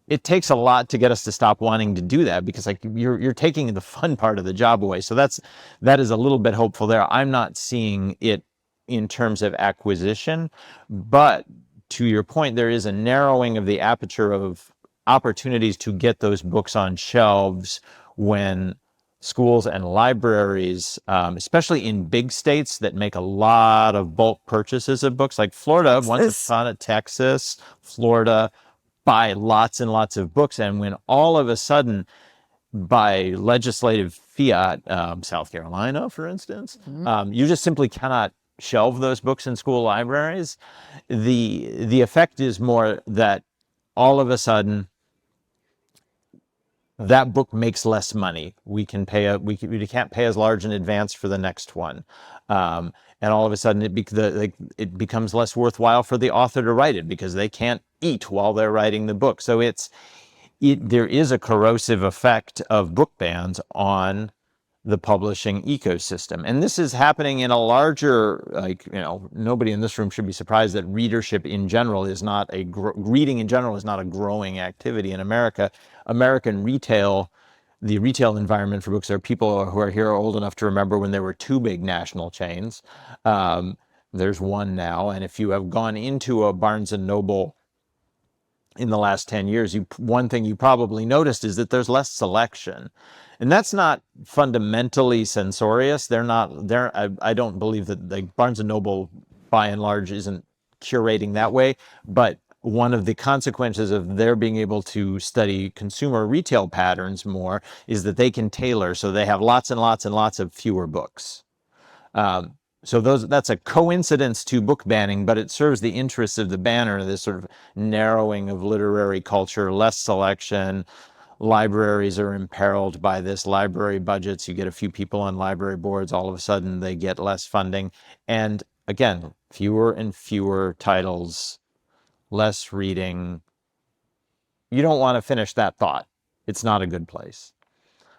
it takes a lot to get us to stop wanting to do that, because you're taking the fun part of the job away. So that is a little bit hopeful there. I'm not seeing it in terms of acquisition, but to your point, there is a narrowing of the aperture of opportunities to get those books on shelves when schools and libraries, especially in big states that make a lot of bulk purchases of books, like Florida, once upon a Texas, Florida, buy lots and lots of books. And when all of a sudden, by legislative fiat, South Carolina, for instance, you just simply cannot shelve those books in school libraries, the effect is more that all of a sudden, that book makes less money. We can't pay as large an advance for the next one, and all of a sudden it becomes less worthwhile for the author to write it, because they can't eat while they're writing the book. So there is a corrosive effect of book bans on the publishing ecosystem, and this is happening in a larger, nobody in this room should be surprised that readership in general is not reading in general is not a growing activity in America. American retail, the retail environment for books, there are people who are here old enough to remember when there were 2 big national chains. There's one now, and if you have gone into a Barnes and Noble in the last 10 years, one thing you probably noticed is that there's less selection. And that's not fundamentally censorious. I don't believe that Barnes & Noble, by and large, isn't curating that way. But one of the consequences of their being able to study consumer retail patterns more is that they can tailor. So they have lots and lots and lots of fewer books. So that's a coincidence to book banning, but it serves the interests of the banner, this sort of narrowing of literary culture, less selection. Libraries are imperiled by this. Library budgets, you get a few people on library boards, all of a sudden they get less funding. And again, fewer and fewer titles, less reading. You don't want to finish that thought. It's not a good place.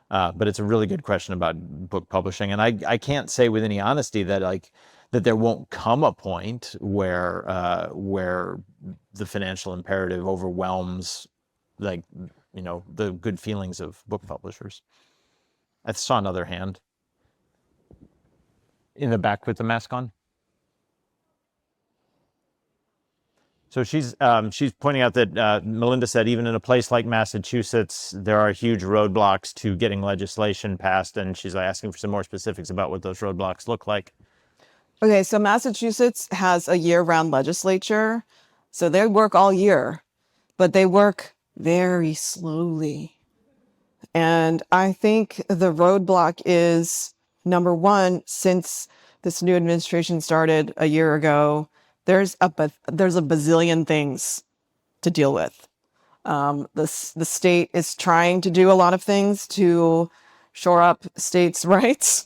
But it's a really good question about book publishing. And I can't say with any honesty that there won't come a point where the financial imperative overwhelms the good feelings of book publishers. I saw another hand in the back with the mask on. So she's pointing out that Malinda said even in a place like Massachusetts, there are huge roadblocks to getting legislation passed, and she's asking for some more specifics about what those roadblocks look like. Okay, so Massachusetts has a year-round legislature, so they work all year, but they work very slowly. And I think the roadblock is number one, since this new administration started a year ago, there's a bazillion things to deal with. The state is trying to do a lot of things to shore up states' rights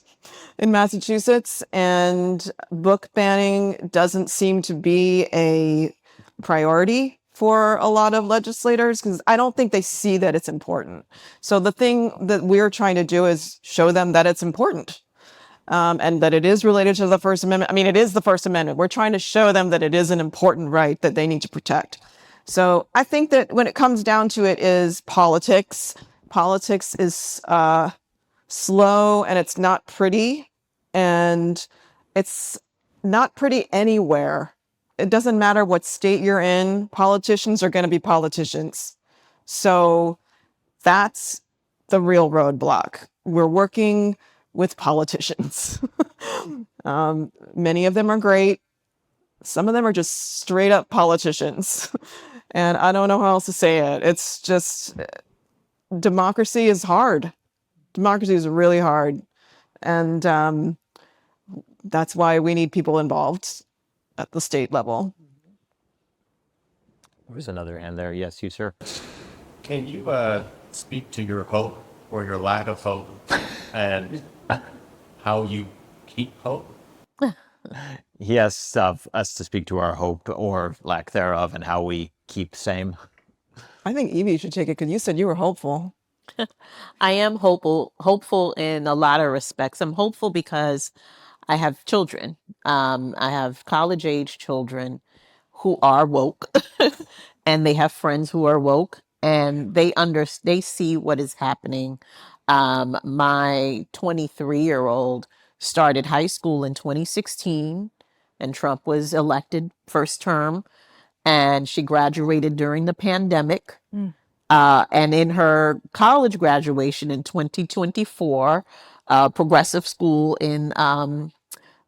in Massachusetts, and book banning doesn't seem to be a priority for a lot of legislators because I don't think they see that it's important. So the thing that we're trying to do is show them that it's important. And that it is related to the First Amendment. I mean, it is the First Amendment. We're trying to show them that it is an important right that they need to protect. So I think that when it comes down to it is politics. Politics is slow and it's not pretty. And it's not pretty anywhere. It doesn't matter what state you're in. Politicians are going to be politicians. So that's the real roadblock. We're working with politicians. Many of them are great. Some of them are just straight up politicians. And I don't know how else to say it. It's just democracy is hard. Democracy is really hard. And that's why we need people involved at the state level. There was another hand there. Yes, you, sir. Can you speak to your hope or your lack of hope and how you keep hope? He asks us to speak to our hope or lack thereof and how we keep same. I think Evie should take it because you said you were hopeful. I am hopeful in a lot of respects. I'm hopeful because I have children. I have college age children who are woke and they have friends who are woke and they see what is happening. My 23-year-old started high school in 2016 and Trump was elected first term and she graduated during the pandemic. And in her college graduation in 2024, progressive school in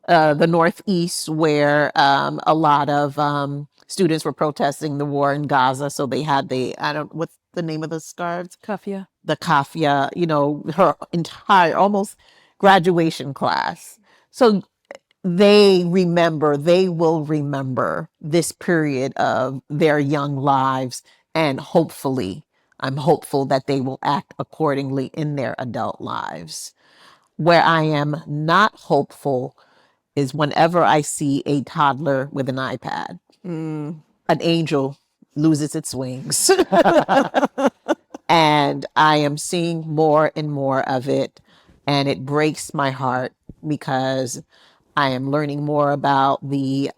the Northeast, where a lot of students were protesting the war in Gaza. So they had what's the name of the scarves? Kafia. The kafia, her entire almost graduation class. So they will remember this period of their young lives. And I'm hopeful that they will act accordingly in their adult lives. Where I am not hopeful is whenever I see a toddler with an iPad, an angel loses its wings. And I am seeing more and more of it. And it breaks my heart because I am learning more about the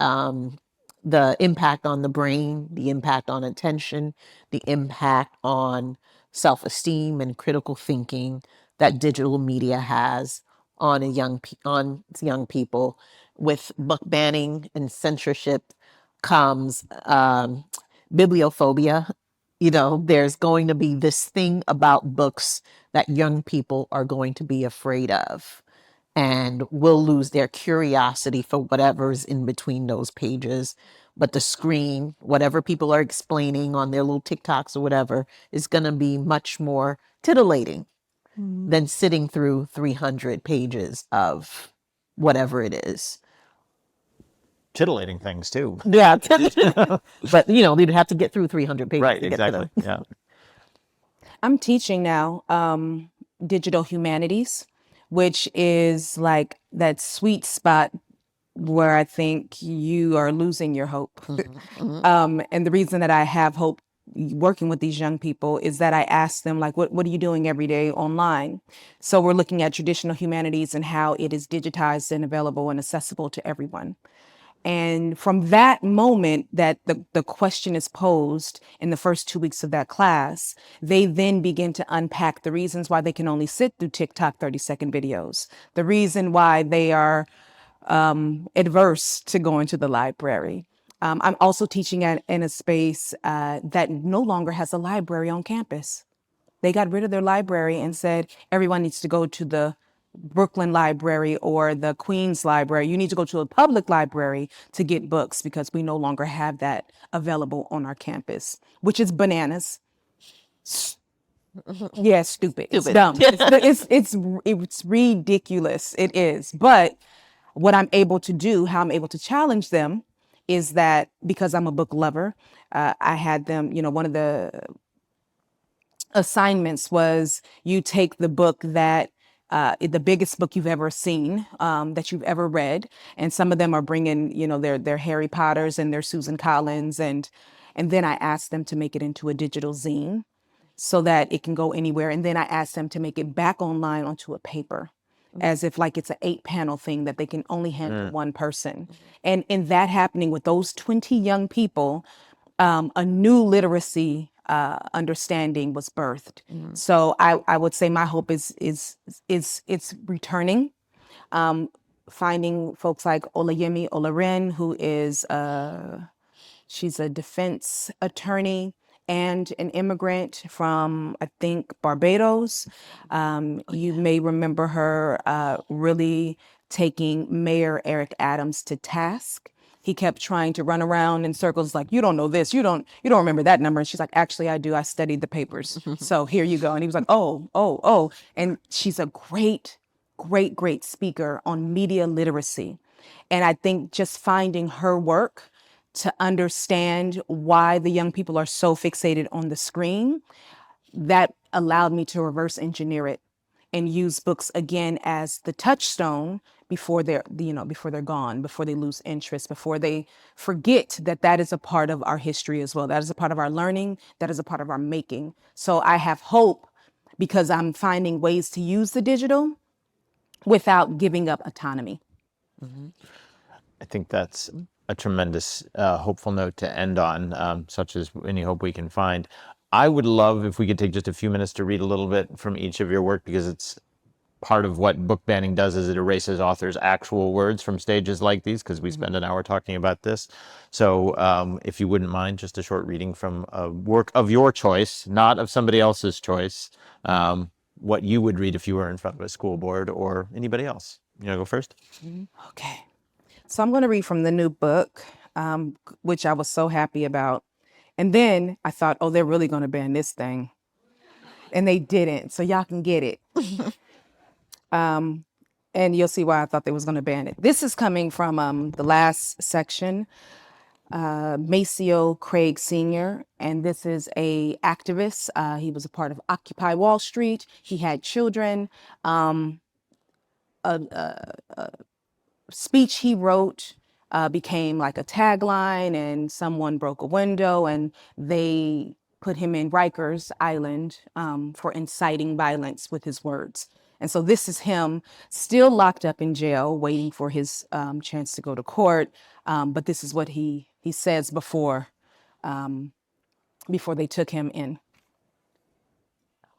impact on the brain, the impact on attention, the impact on self-esteem and critical thinking that digital media has on young people. With book banning and censorship comes bibliophobia. There's going to be this thing about books that young people are going to be afraid of and will lose their curiosity for whatever's in between those pages. But the screen, whatever people are explaining on their little TikToks or whatever, is going to be much more titillating than sitting through 300 pages of whatever it is. Titillating things too. Yeah. But, they'd have to get through 300 pages. Right, to get to exactly. them. Yeah. I'm teaching now digital humanities, which is like that sweet spot where I think you are losing your hope. And the reason that I have hope working with these young people is that I ask them, like, what are you doing every day online? So we're looking at traditional humanities and how it is digitized and available and accessible to everyone. And from that moment that the question is posed in the first 2 weeks of that class, they then begin to unpack the reasons why they can only sit through TikTok 30-second videos, the reason why they are adverse to going to the library. I'm also teaching in a space that no longer has a library on campus. They got rid of their library and said everyone needs to go to the Brooklyn Library or the Queens Library. You need to go to a public library to get books because we no longer have that available on our campus, which is bananas. Yeah, stupid. It's Stupid. dumb. It's ridiculous. It is. But what I'm able to do, how I'm able to challenge them, is that because I'm a book lover, I had them. One of the assignments was you take the book that the biggest book you've ever seen, that you've ever read, and some of them are bringing their Harry Potters and their Susan Collins, and then I asked them to make it into a digital zine so that it can go anywhere, and then I asked them to make it back online onto a paper as if like it's an 8-panel thing that they can only hand to one person. And in that happening with those 20 young people, a new literacy understanding was birthed. So I would say my hope is it's returning, finding folks like Olayemi Olaren, who is she's a defense attorney and an immigrant from, I think, Barbados. You may remember her really taking Mayor Eric Adams to task. He kept trying to run around in circles like, you don't know this, you don't remember that number. And she's like, actually, I do. I studied the papers. So here you go. And he was like, oh. And she's a great speaker on media literacy. And I think just finding her work to understand why the young people are so fixated on the screen, that allowed me to reverse engineer it and use books again as the touchstone before they're gone, before they lose interest, before they forget that that is a part of our history as well. That is a part of our learning. That is a part of our making. So I have hope because I'm finding ways to use the digital without giving up autonomy. I think that's a tremendous hopeful note to end on, such as any hope we can find. I would love if we could take just a few minutes to read a little bit from each of your work, because it's part of what book banning does is it erases authors' actual words from stages like these, because we spend an hour talking about this. So if you wouldn't mind, just a short reading from a work of your choice, not of somebody else's choice, what you would read if you were in front of a school board or anybody else. You want to go first? Okay. So I'm going to read from the new book, which I was so happy about. And then I thought, oh, they're really going to ban this thing. And they didn't. So y'all can get it. And you'll see why I thought they was going to ban it. This is coming from the last section, Maceo Craig Sr., and this is a activist. He was a part of Occupy Wall Street. He had children. Speech he wrote became like a tagline, and someone broke a window and they put him in Rikers Island for inciting violence with his words. And so this is him still locked up in jail, waiting for his chance to go to court. But this is what he says before they took him in.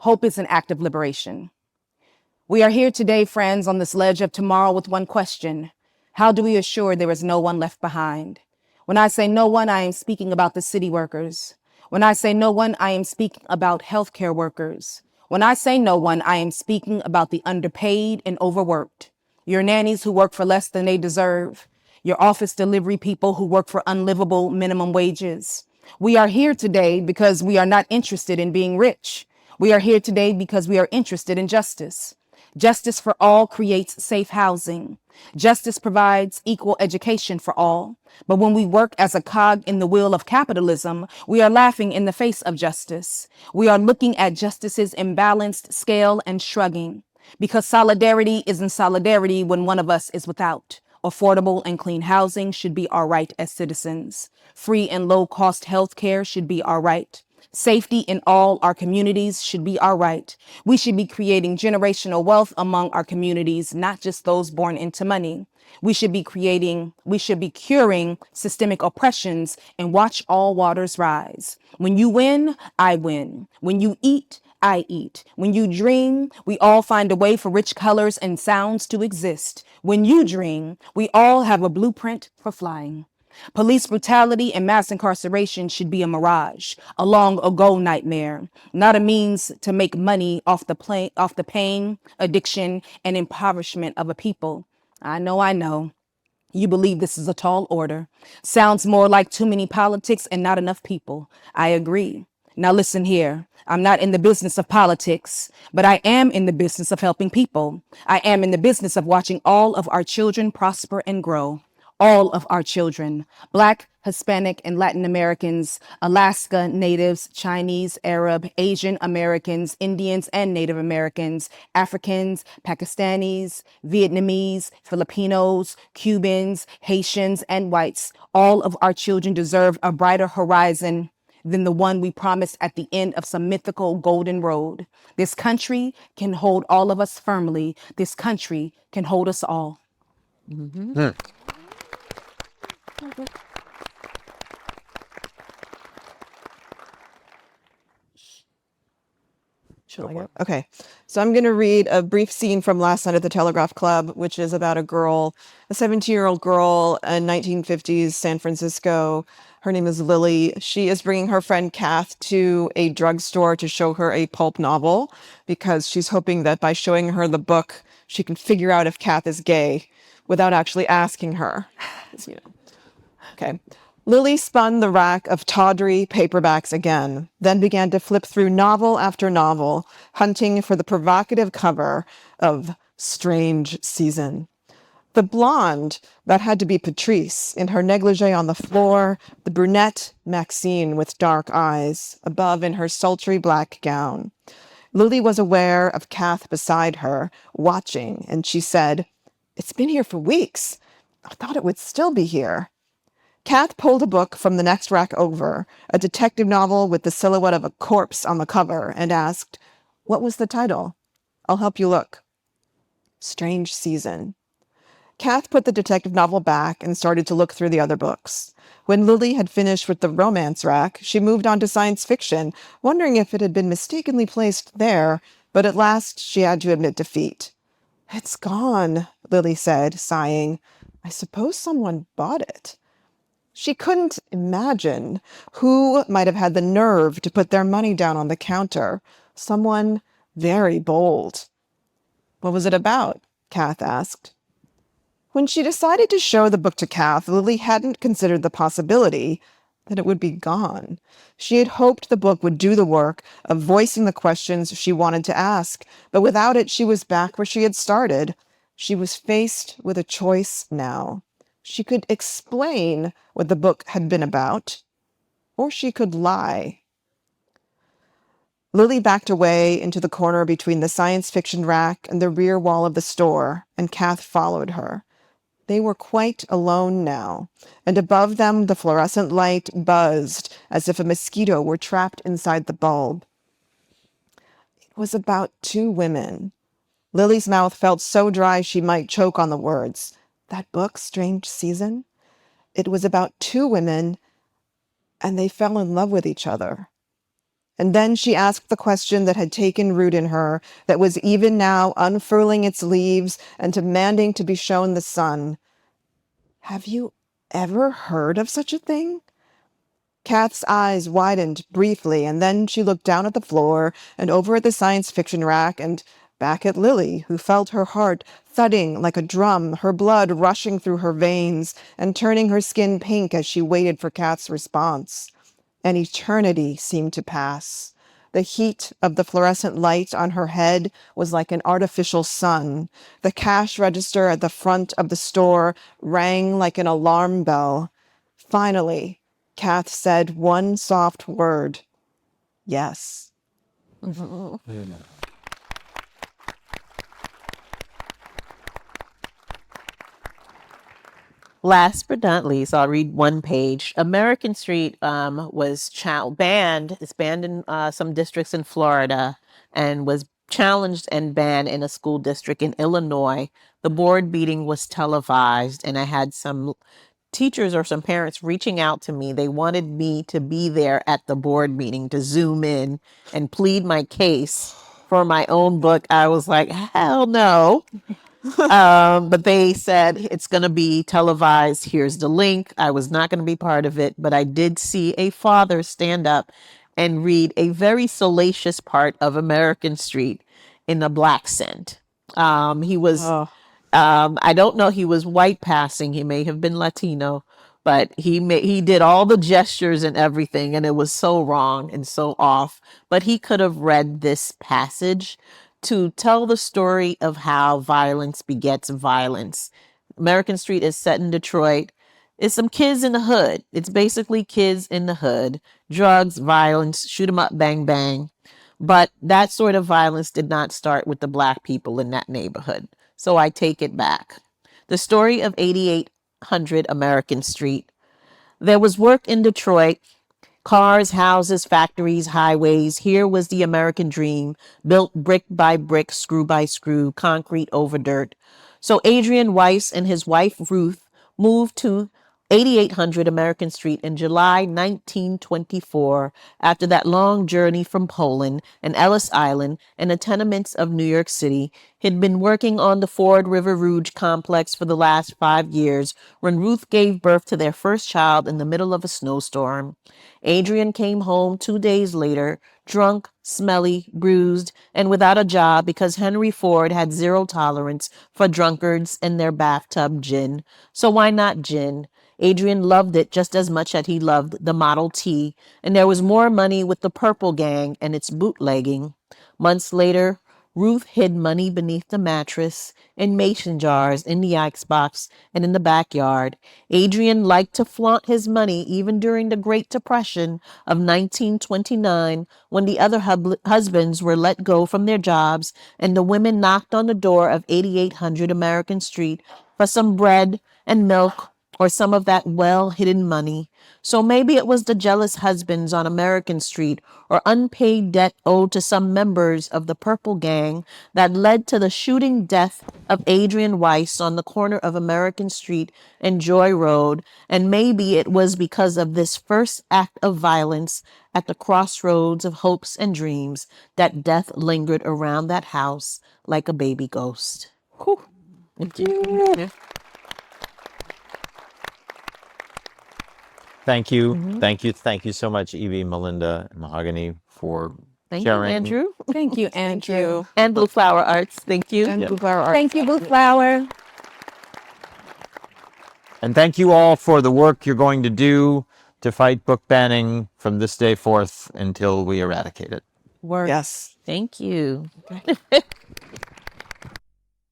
Hope is an act of liberation. We are here today, friends, on this ledge of tomorrow with one question. How do we assure there is no one left behind? When I say no one, I am speaking about the city workers. When I say no one, I am speaking about healthcare workers. When I say no one, I am speaking about the underpaid and overworked. Your nannies who work for less than they deserve. Your office delivery people who work for unlivable minimum wages. We are here today because we are not interested in being rich. We are here today because we are interested in justice. Justice for all creates safe housing. Justice provides equal education for all. But when we work as a cog in the wheel of capitalism, we are laughing in the face of justice. We are looking at justice's imbalanced scale and shrugging. Because solidarity isn't solidarity when one of us is without. Affordable and clean housing should be our right as citizens. Free and low-cost health care should be our right. Safety in all our communities should be our right. We should be creating generational wealth among our communities, not just those born into money. We should be curing systemic oppressions and watch all waters rise. When you win, I win. When you eat, I eat. When you dream, we all find a way for rich colors and sounds to exist. When you dream, we all have a blueprint for flying. Police brutality and mass incarceration should be a mirage, a long ago nightmare, not a means to make money off the pain, addiction, and impoverishment of a people. I know. You believe this is a tall order. Sounds more like too many politics and not enough people. I agree. Now listen here. I'm not in the business of politics, but I am in the business of helping people. I am in the business of watching all of our children prosper and grow. All of our children, Black, Hispanic, and Latin Americans, Alaska Natives, Chinese, Arab, Asian Americans, Indians, and Native Americans, Africans, Pakistanis, Vietnamese, Filipinos, Cubans, Haitians, and whites. All of our children deserve a brighter horizon than the one we promised at the end of some mythical golden road. This country can hold all of us firmly. This country can hold us all. Should I go? Okay. So I'm going to read a brief scene from last night at the Telegraph Club, which is about a girl, a 17-year-old girl in 1950s San Francisco. Her name is Lily. She is bringing her friend Kath to a drugstore to show her a pulp novel because she's hoping that by showing her the book, she can figure out if Kath is gay without actually asking her. You know. Okay. Lily spun the rack of tawdry paperbacks again, then began to flip through novel after novel, hunting for the provocative cover of Strange Season. The blonde, that had to be Patrice, in her negligee on the floor, the brunette, Maxine with dark eyes, above in her sultry black gown. Lily was aware of Kath beside her, watching, and she said, "It's been here for weeks. I thought it would still be here." Kath pulled a book from the next rack over, a detective novel with the silhouette of a corpse on the cover, and asked, "What was the title? I'll help you look." Strange Season. Kath put the detective novel back and started to look through the other books. When Lily had finished with the romance rack, she moved on to science fiction, wondering if it had been mistakenly placed there, but at last she had to admit defeat. "It's gone," Lily said, sighing. "I suppose someone bought it." She couldn't imagine who might have had the nerve to put their money down on the counter. Someone very bold. "What was it about?" Kath asked. When she decided to show the book to Kath, Lily hadn't considered the possibility that it would be gone. She had hoped the book would do the work of voicing the questions she wanted to ask, but without it, she was back where she had started. She was faced with a choice now. She could explain what the book had been about, or she could lie. Lily backed away into the corner between the science fiction rack and the rear wall of the store, and Kath followed her. They were quite alone now, and above them the fluorescent light buzzed as if a mosquito were trapped inside the bulb. It was about two women. Lily's mouth felt so dry she might choke on the words. That book, Strange Season? It was about two women, and they fell in love with each other. And then she asked the question that had taken root in her, that was even now unfurling its leaves and demanding to be shown the sun. Have you ever heard of such a thing? Kath's eyes widened briefly, and then she looked down at the floor and over at the science fiction rack and back at Lily, who felt her heart thudding like a drum, her blood rushing through her veins and turning her skin pink as she waited for Kath's response. An eternity seemed to pass. The heat of the fluorescent light on her head was like an artificial sun. The cash register at the front of the store rang like an alarm bell. Finally, Kath said one soft word. Yes. Last but not least, I'll read one page. American Street was banned. It's banned in some districts in Florida and was challenged and banned in a school district in Illinois. The board meeting was televised, and I had some teachers or some parents reaching out to me. They wanted me to be there at the board meeting to zoom in and plead my case for my own book. I was like, hell no. But they said it's going to be televised. Here's the link. I was not going to be part of it, but I did see a father stand up and read a very salacious part of American Street in a black scent. He was, Oh, I don't know, he was white passing. He may have been Latino, but he did all the gestures and everything, and it was so wrong and so off. But he could have read this passage to tell the story of how violence begets violence. American Street is set in Detroit. It's some kids in the hood. It's basically kids in the hood. Drugs, violence, shoot 'em up, bang, bang. But that sort of violence did not start with the black people in that neighborhood. So I take it back. The story of 8800 American Street. There was work in Detroit. Cars, houses, factories, highways. Here was the American dream, built brick by brick, screw by screw, concrete over dirt. So Adrian Weiss and his wife Ruth moved to 8800 American Street in July 1924 after that long journey from Poland and Ellis Island and the tenements of New York City. He'd been working on the Ford River Rouge complex for the last 5 years when Ruth gave birth to their first child in the middle of a snowstorm. Adrian came home 2 days later, drunk, smelly, bruised, and without a job because Henry Ford had zero tolerance for drunkards and their bathtub gin. So why not gin? Adrian loved it just as much as he loved the Model T, and there was more money with the Purple Gang and its bootlegging. Months later, Ruth hid money beneath the mattress, in mason jars, in the icebox, and in the backyard. Adrian liked to flaunt his money even during the Great Depression of 1929 when the other husbands were let go from their jobs and the women knocked on the door of 8800 American Street for some bread and milk or some of that well-hidden money. So maybe it was the jealous husbands on American Street or unpaid debt owed to some members of the Purple Gang that led to the shooting death of Adrian Weiss on the corner of American Street and Joy Road. And maybe it was because of this first act of violence at the crossroads of hopes and dreams that death lingered around that house like a baby ghost. Whew. Thank you. Yeah. Thank you. Thank you so much, Evie, Malinda, and Mahogany for Thank you, sharing. Andrew. Thank you, Andrew. And Blue Flower Arts. Thank you. and Blue Flower Art. Thank you, Blue Flower. And thank you all for the work you're going to do to fight book banning from this day forth until we eradicate it. Word. Yes. Thank you.